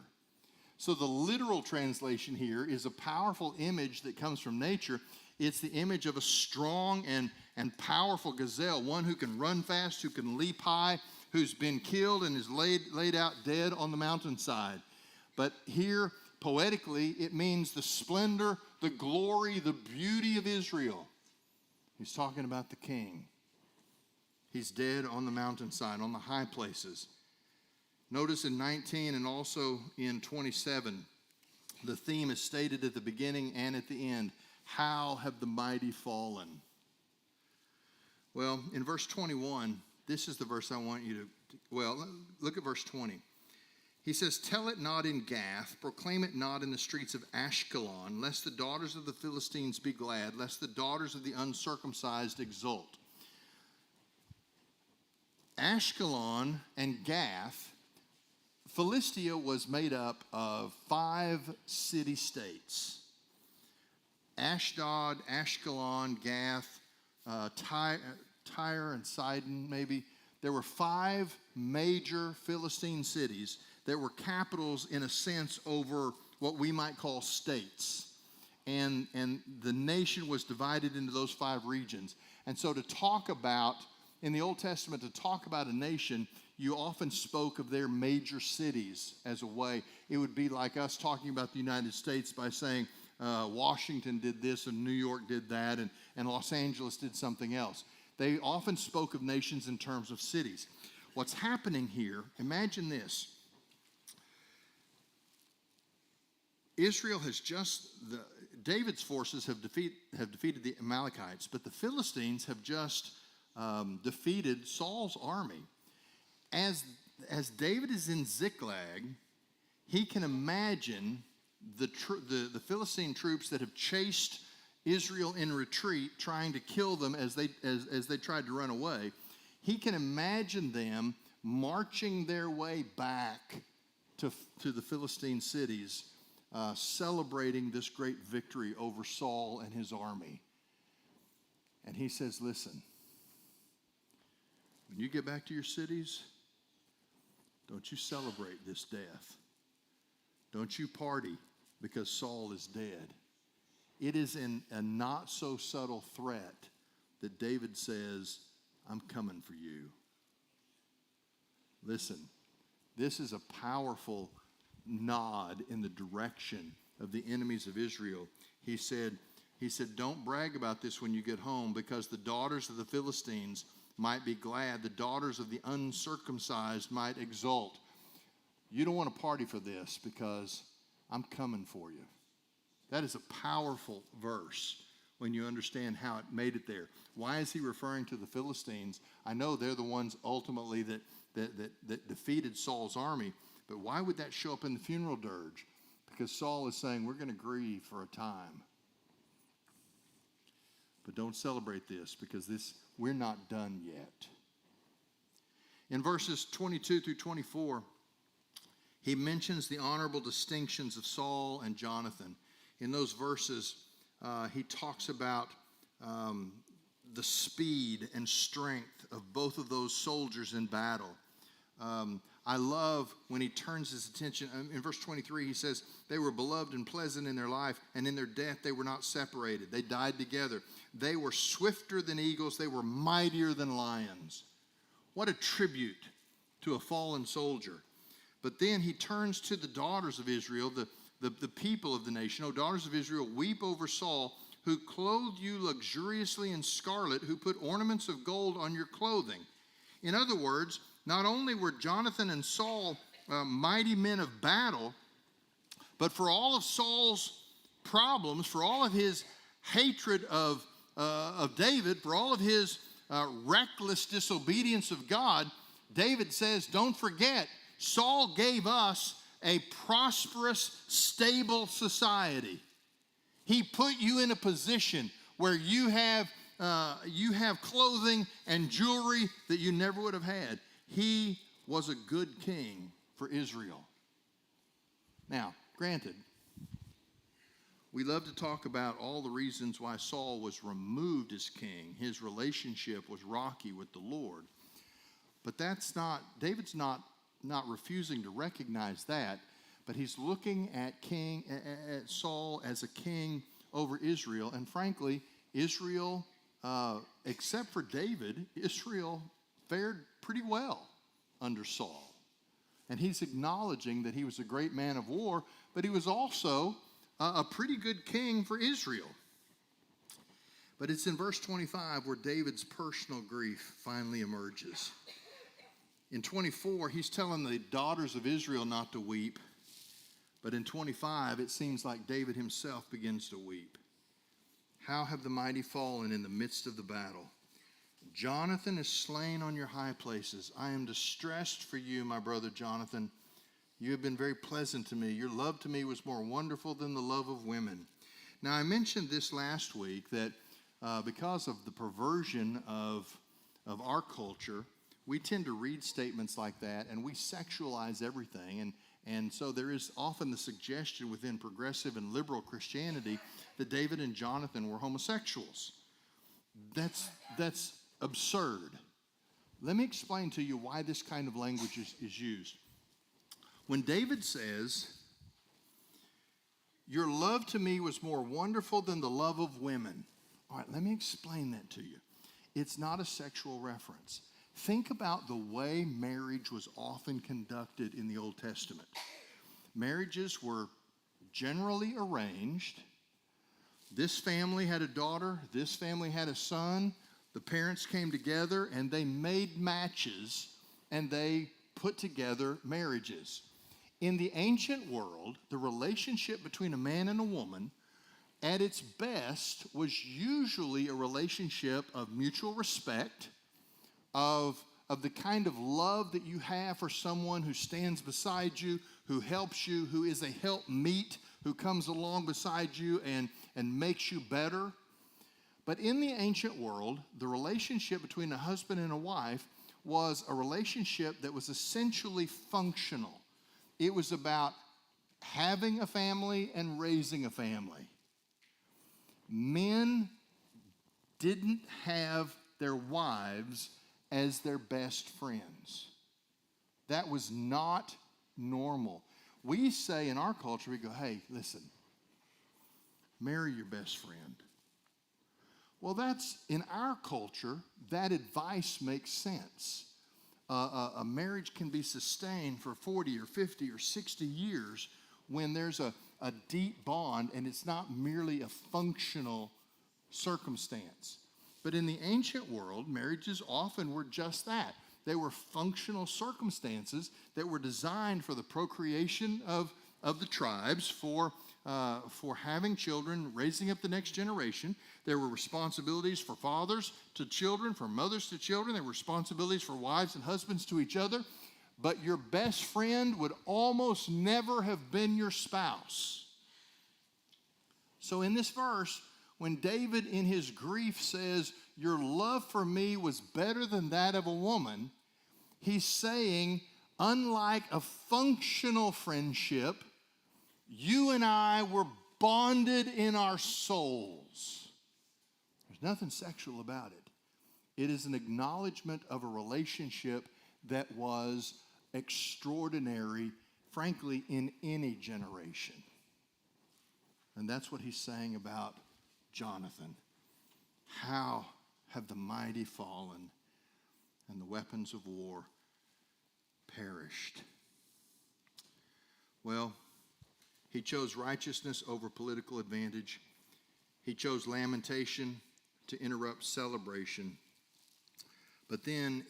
So the literal translation here is a powerful image that comes from nature. It's the image of a strong and powerful gazelle, one who can run fast, who can leap high, who's been killed and is laid out dead on the mountainside. But here, poetically, it means the splendor, the glory, the beauty of Israel. He's talking about the king. He's dead on the mountainside, on the high places. Notice in 19 and also in 27, the theme is stated at the beginning and at the end. How have the mighty fallen? Well, in verse 21, this is the verse I want you to, look at verse 20. He says, tell it not in Gath, proclaim it not in the streets of Ashkelon, lest the daughters of the Philistines be glad, lest the daughters of the uncircumcised exult. Ashkelon and Gath, Philistia was made up of 5 city-states. Ashdod, Ashkelon, Gath, Tyre and Sidon, maybe. There were 5 major Philistine cities that were capitals, in a sense, over what we might call states. And the nation was divided into those 5 regions. And so to talk about, in the Old Testament, to talk about a nation, you often spoke of their major cities as a way. It would be like us talking about the United States by saying, Washington did this and New York did that and Los Angeles did something else. They often spoke of nations in terms of cities. What's happening here, imagine this. Israel has David's forces have defeated the Amalekites, but the Philistines have just defeated Saul's army. As David is in Ziklag, he can imagine the Philistine troops that have chased Israel in retreat, trying to kill them as they tried to run away. He can imagine them marching their way back to the Philistine cities, celebrating this great victory over Saul and his army. And he says, listen, when you get back to your cities, don't you celebrate this death. Don't you party because Saul is dead. It is in a not so subtle threat that David says, I'm coming for you. Listen, this is a powerful nod in the direction of the enemies of Israel. He said, don't brag about this when you get home, because the daughters of the Philistines might be glad. The daughters of the uncircumcised might exult. You don't want to party for this because I'm coming for you. That is a powerful verse when you understand how it made it there. Why is he referring to the Philistines? I know they're the ones ultimately that defeated Saul's army, but why would that show up in the funeral dirge? Because Saul is saying, we're going to grieve for a time. But don't celebrate this, because we're not done yet. In verses 22 through 24, he mentions the honorable distinctions of Saul and Jonathan. In those verses, he talks about the speed and strength of both of those soldiers in battle. I love when he turns his attention. In verse 23, he says, they were beloved and pleasant in their life, and in their death they were not separated. They died together. They were swifter than eagles. They were mightier than lions. What a tribute to a fallen soldier. But then he turns to the daughters of Israel, the people of the nation. O daughters of Israel, weep over Saul, who clothed you luxuriously in scarlet, who put ornaments of gold on your clothing. In other words, not only were Jonathan and Saul mighty men of battle, but for all of Saul's problems, for all of his hatred of David, for all of his reckless disobedience of God, David says, don't forget, Saul gave us a prosperous, stable society. He put you in a position where you have clothing and jewelry that you never would have had. He was a good king for Israel. Now, granted, we love to talk about all the reasons why Saul was removed as king. His relationship was rocky with the Lord. But David's not refusing to recognize that, but he's looking at at Saul as a king over Israel. And frankly, Israel, except for David, Israel fared pretty well under Saul. And he's acknowledging that he was a great man of war, but he was also a pretty good king for Israel. But it's in verse 25 where David's personal grief finally emerges. In 24, he's telling the daughters of Israel not to weep. But in 25, it seems like David himself begins to weep. How have the mighty fallen in the midst of the battle? Jonathan is slain on your high places. I am distressed for you, my brother Jonathan. You have been very pleasant to me. Your love to me was more wonderful than the love of women. Now, I mentioned this last week that because of the perversion of our culture, we tend to read statements like that and we sexualize everything. And so there is often the suggestion within progressive and liberal Christianity that David and Jonathan were homosexuals. That's absurd. Let me explain to you why this kind of language is used. When David says, your love to me was more wonderful than the love of women. All right, let me explain that to you. It's not a sexual reference. Think about the way marriage was often conducted in the Old Testament. Marriages were generally arranged. This family had a daughter, this family had a son. The parents came together and they made matches and they put together marriages. In the ancient world, the relationship between a man and a woman at its best was usually a relationship of mutual respect, of the kind of love that you have for someone who stands beside you, who helps you, who is a helpmeet, who comes along beside you and makes you better. But in the ancient world, the relationship between a husband and a wife was a relationship that was essentially functional. It was about having a family and raising a family. Men didn't have their wives as their best friends. That was not normal. We say in our culture, we go, hey, listen, marry your best friend. Well, in our culture, that advice makes sense. A marriage can be sustained for 40 or 50 or 60 years when there's a deep bond and it's not merely a functional circumstance. But in the ancient world, marriages often were just that. They were functional circumstances that were designed for the procreation of the tribes, for having children, raising up the next generation. There were responsibilities for fathers to children, for mothers to children. There were responsibilities for wives and husbands to each other. But your best friend would almost never have been your spouse. So in this verse, when David in his grief says, your love for me was better than that of a woman, he's saying, unlike a functional friendship, you and I were bonded in our souls. There's nothing sexual about it. It is an acknowledgement of a relationship that was extraordinary, frankly, in any generation. And that's what he's saying about Jonathan. How have the mighty fallen and the weapons of war perished? Well, he chose righteousness over political advantage. He chose lamentation to interrupt celebration. But then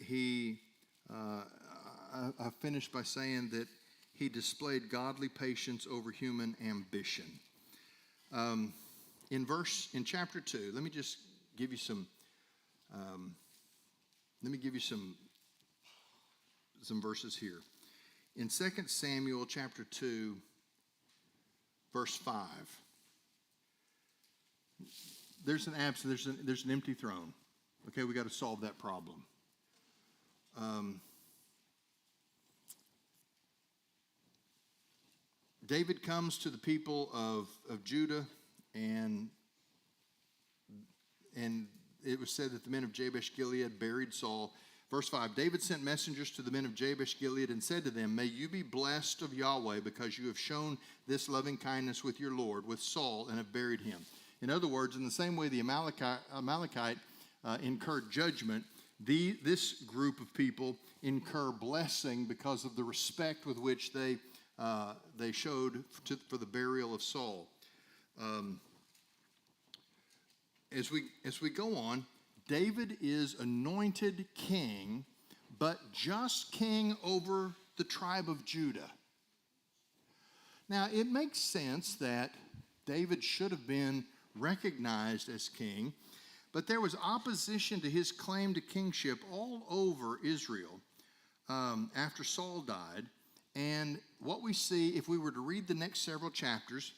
I finished by saying that he displayed godly patience over human ambition. In chapter 2, let me just give you some verses here. In 2 Samuel chapter 2, verse 5, there's an empty throne. Okay, we got to solve that problem. David comes to the people of Judah, and it was said that the men of Jabesh Gilead buried Saul. Verse 5, David sent messengers to the men of Jabesh Gilead and said to them, "May you be blessed of Yahweh, because you have shown this loving kindness with your Lord, with Saul, and have buried him." In other words, in the same way the Amalekite incurred judgment, this group of people incur blessing because of the respect with which they showed for the burial of Saul. As we go on, David is anointed king, but just king over the tribe of Judah. Now, it makes sense that David should have been recognized as king, but there was opposition to his claim to kingship all over Israel after Saul died. And what we see, if we were to read the next several chapters,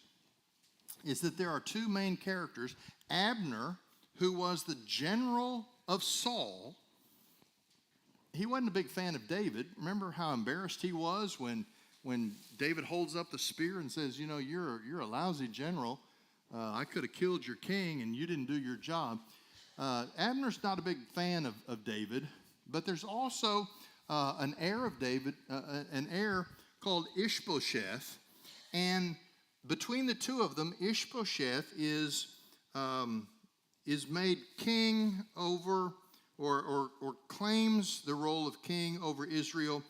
is that there are two main characters. Abner, who was the general of Saul, he wasn't a big fan of David. Remember how embarrassed he was when David holds up the spear and says, you're a lousy general. I could have killed your king and you didn't do your job. Abner's not a big fan of David, but there's also an heir of David, an heir called Ishbosheth, and between the two of them, Ishbosheth is made king over, or claims the role of king over Israel,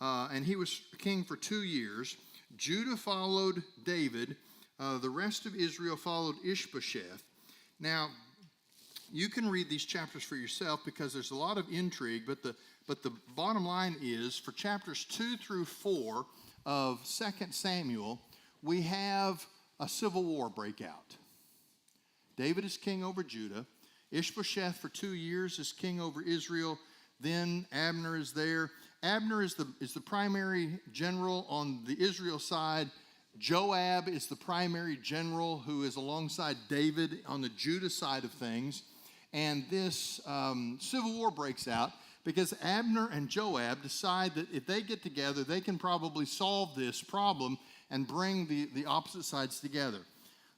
and he was king for 2 years. Judah followed David. The rest of Israel followed Ishbosheth. Now, you can read these chapters for yourself because there's a lot of intrigue, but the bottom line is, for chapters 2 through 4 of 2 Samuel, we have a civil war break out. David is king over Judah. Ishbosheth for 2 years is king over Israel. Then Abner is there. Abner is the primary general on the Israel side. Joab is the primary general who is alongside David on the Judah side of things. And this civil war breaks out because Abner and Joab decide that if they get together, they can probably solve this problem and bring the opposite sides together.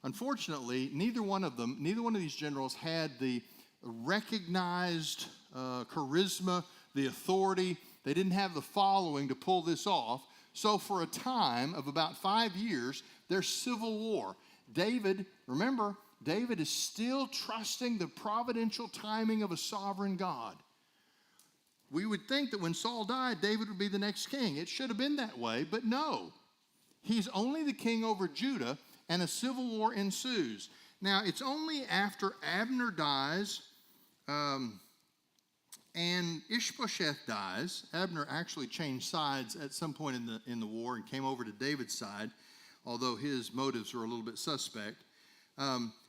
Unfortunately, neither one of these generals had the recognized charisma, the authority. They didn't have the following to pull this off. So for a time of about 5 years, there's civil war. David is still trusting the providential timing of a sovereign God. We would think that when Saul died, David would be the next king. It should have been that way, but no. He's only the king over Judah, and a civil war ensues. Now, it's only after Abner dies and Ishbosheth dies. Abner actually changed sides at some point in the war and came over to David's side, although his motives were a little bit suspect.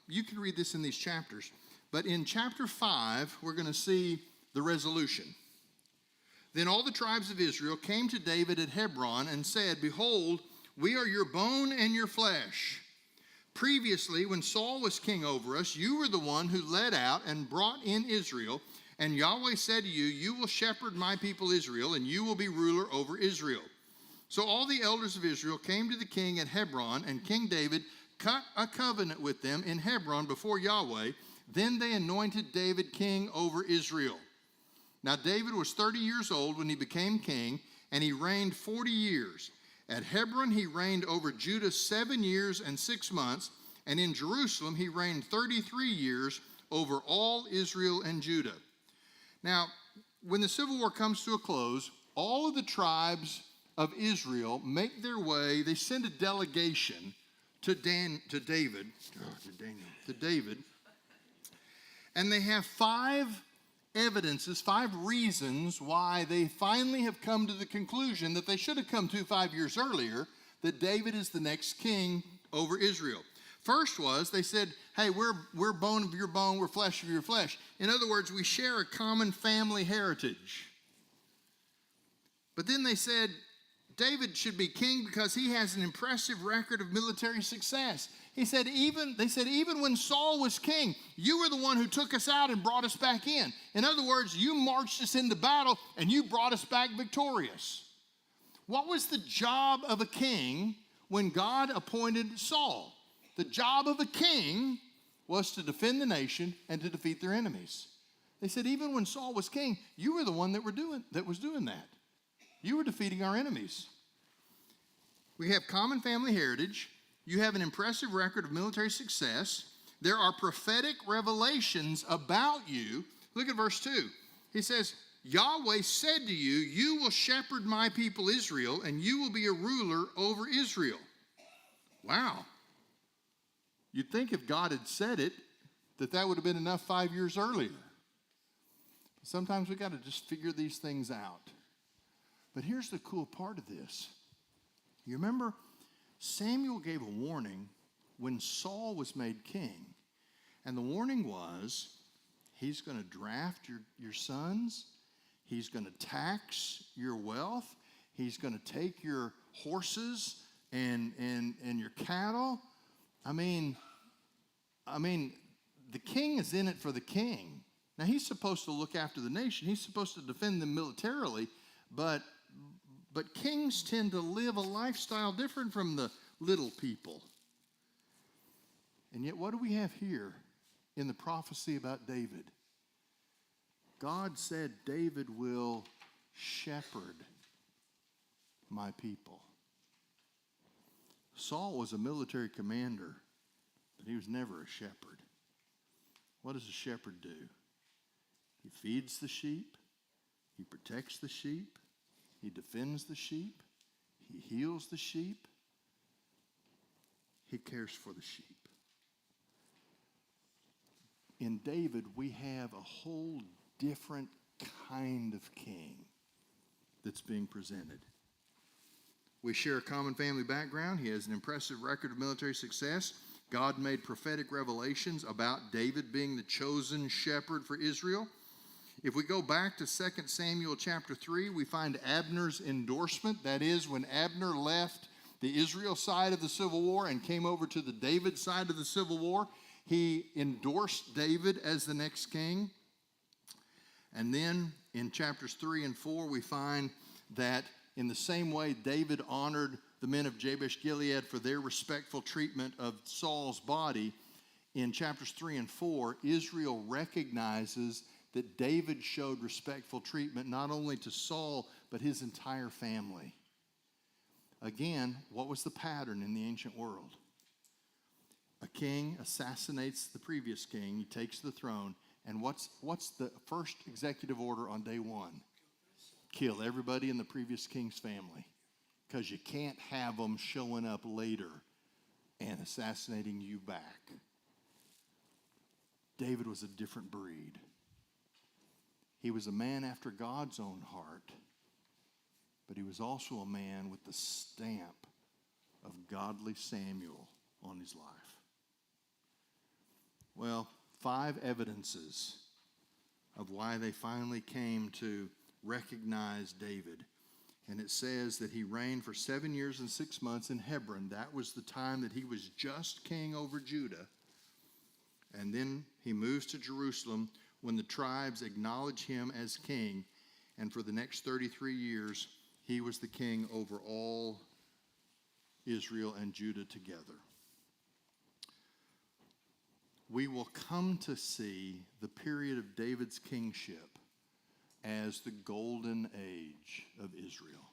You can read this in these chapters. But in chapter 5, we're going to see the resolution. Then all the tribes of Israel came to David at Hebron and said, "Behold, we are your bone and your flesh. Previously, when Saul was king over us, you were the one who led out and brought in Israel. And Yahweh said to you, you will shepherd my people Israel, and you will be ruler over Israel." So all the elders of Israel came to the king at Hebron, and King David cut a covenant with them in Hebron before Yahweh. Then they anointed David king over Israel. Now David was 30 years old when he became king, and he reigned 40 years. At Hebron he reigned over Judah 7 years and 6 months, and in Jerusalem he reigned 33 years over all Israel and Judah. Now, when the civil war comes to a close, all of the tribes of Israel make their way. They send a delegation to David, and they have 5 evidences, 5 reasons why they finally have come to the conclusion that they should have come to 5 years earlier, that David is the next king over Israel. First was, they said, hey, we're bone of your bone, we're flesh of your flesh. In other words, we share a common family heritage. But then they said, David should be king because he has an impressive record of military success. They said, even when Saul was king, you were the one who took us out and brought us back in. In other words, you marched us into battle and you brought us back victorious. What was the job of a king when God appointed Saul? The job of a king was to defend the nation and to defeat their enemies. They said, even when Saul was king, you were the one that was doing that. You were defeating our enemies. We have common family heritage. You have an impressive record of military success. There are prophetic revelations about you. Look at verse 2. He says, Yahweh said to you, you will shepherd my people Israel, and you will be a ruler over Israel. Wow. You'd think if God had said it, that would have been enough 5 years earlier. But sometimes we got to just figure these things out. But here's the cool part of this. You remember Samuel gave a warning when Saul was made king. And the warning was, he's going to draft your sons. He's going to tax your wealth. He's going to take your horses and your cattle. I mean, the king is in it for the king. Now, he's supposed to look after the nation. He's supposed to defend them militarily, but kings tend to live a lifestyle different from the little people. And yet, what do we have here in the prophecy about David? God said David will shepherd my people. Saul was a military commander, but he was never a shepherd. What does a shepherd do? He feeds the sheep. He protects the sheep. He defends the sheep. He heals the sheep. He cares for the sheep. In David, we have a whole different kind of king that's being presented. We share a common family background. He has an impressive record of military success. God made prophetic revelations about David being the chosen shepherd for Israel. If we go back to 2 Samuel chapter 3, we find Abner's endorsement. That is, when Abner left the Israel side of the Civil War and came over to the David side of the Civil War, he endorsed David as the next king. And then in chapters 3 and 4, we find that in the same way David honored the men of Jabesh Gilead for their respectful treatment of Saul's body, in chapters 3 and 4, Israel recognizes that David showed respectful treatment not only to Saul, but his entire family. Again, what was the pattern in the ancient world? A king assassinates the previous king, he takes the throne, and what's the first executive order on day one? Kill everybody in the previous king's family, because you can't have them showing up later and assassinating you back. David was a different breed. He was a man after God's own heart, but he was also a man with the stamp of godly Samuel on his life. Well, 5 evidences of why they finally came to recognize David. And it says that he reigned for 7 years and 6 months in Hebron. That was the time that he was just king over Judah. And then he moves to Jerusalem when the tribes acknowledge him as king. And for the next 33 years, he was the king over all Israel and Judah together. We will come to see the period of David's kingship as the golden age of Israel.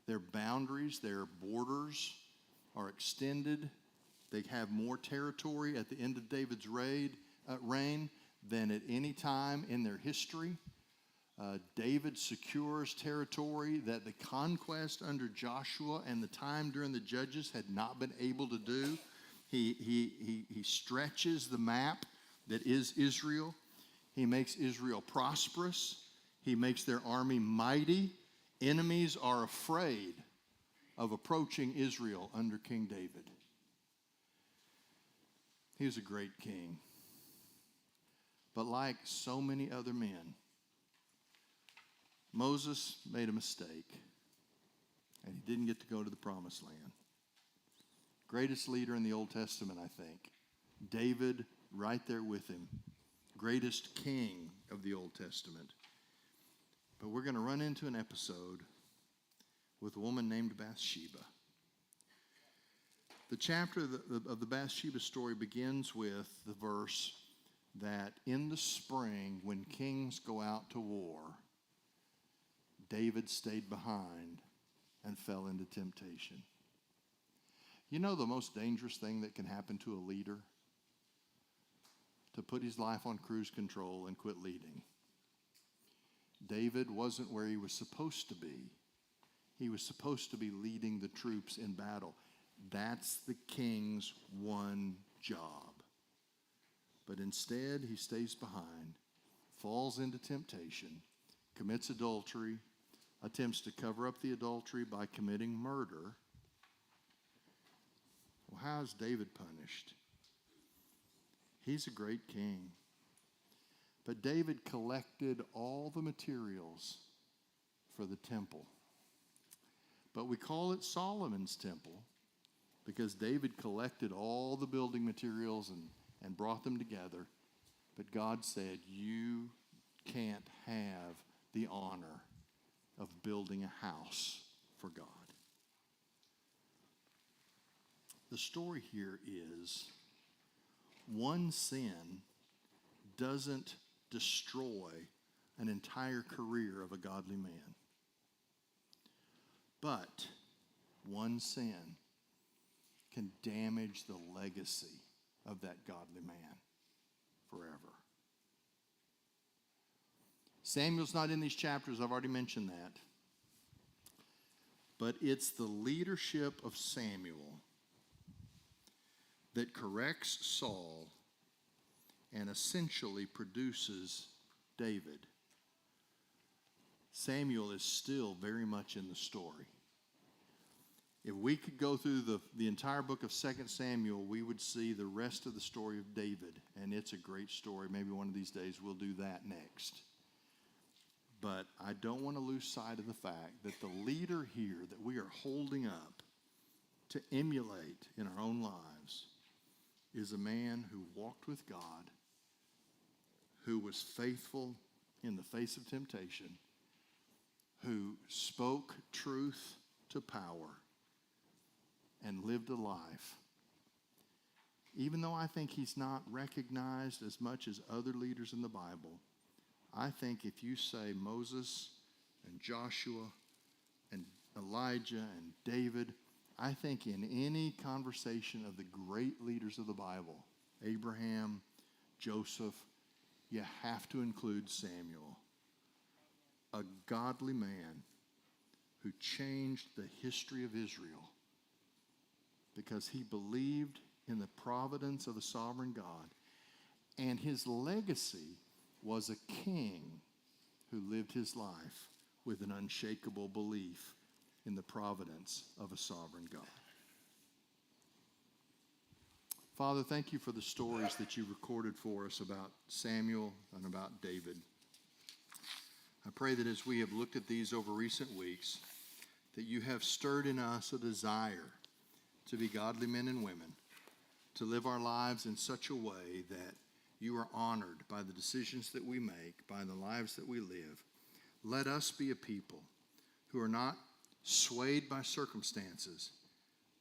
Their boundaries, their borders are extended. They have more territory at the end of David's reign than at any time in their history. David secures territory that the conquest under Joshua and the time during the Judges had not been able to do. He stretches the map that is Israel. He makes Israel prosperous. He makes their army mighty. Enemies are afraid of approaching Israel under King David. He was a great king. But like so many other men, Moses made a mistake, and he didn't get to go to the promised land. Greatest leader in the Old Testament, I think. David, right there with him. Greatest king of the Old Testament. But we're going to run into an episode with a woman named Bathsheba. The chapter of the Bathsheba story begins with the verse that in the spring, when kings go out to war, David stayed behind and fell into temptation. You know the most dangerous thing that can happen to a leader? To put his life on cruise control and quit leading. David wasn't where he was supposed to be. He was supposed to be leading the troops in battle. That's the king's one job. But instead, he stays behind, falls into temptation, commits adultery, attempts to cover up the adultery by committing murder. Well, how is David punished? He's a great king. But David collected all the materials for the temple. But we call it Solomon's temple because David collected all the building materials and brought them together. But God said, you can't have the honor of building a house for God. The story here is one sin doesn't destroy an entire career of a godly man. But one sin can damage the legacy of that godly man forever. Samuel's not in these chapters, I've already mentioned that. But it's the leadership of Samuel that corrects Saul and essentially produces David. Samuel is still very much in the story. If we could go through the entire book of 2 Samuel, we would see the rest of the story of David, and it's a great story. Maybe one of these days we'll do that next. But I don't want to lose sight of the fact that the leader here that we are holding up to emulate in our own lives is a man who walked with God, who was faithful in the face of temptation, who spoke truth to power, and lived a life. Even though I think he's not recognized as much as other leaders in the Bible, I think if you say Moses and Joshua and Elijah and David, I think in any conversation of the great leaders of the Bible, Abraham, Joseph, you have to include Samuel, a godly man who changed the history of Israel because he believed in the providence of the sovereign God. And his legacy was a king who lived his life with an unshakable belief in the providence of a sovereign God. Father, thank you for the stories that you recorded for us about Samuel and about David. I pray that as we have looked at these over recent weeks, that you have stirred in us a desire to be godly men and women, to live our lives in such a way that you are honored by the decisions that we make, by the lives that we live. Let us be a people who are not swayed by circumstances,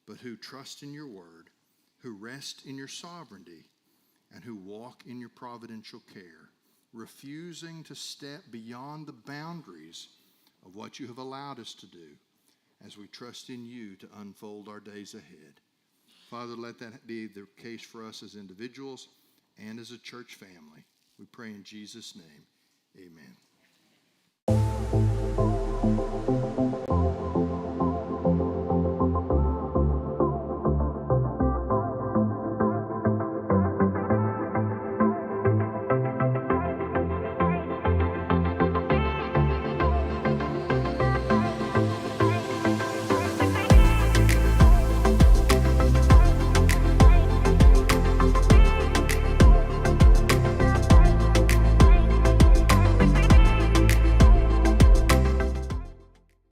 but who trust in your word, who rest in your sovereignty, and who walk in your providential care, refusing to step beyond the boundaries of what you have allowed us to do, as we trust in you to unfold our days ahead. Father, let that be the case for us as individuals and as a church family. We pray in Jesus' name. Amen.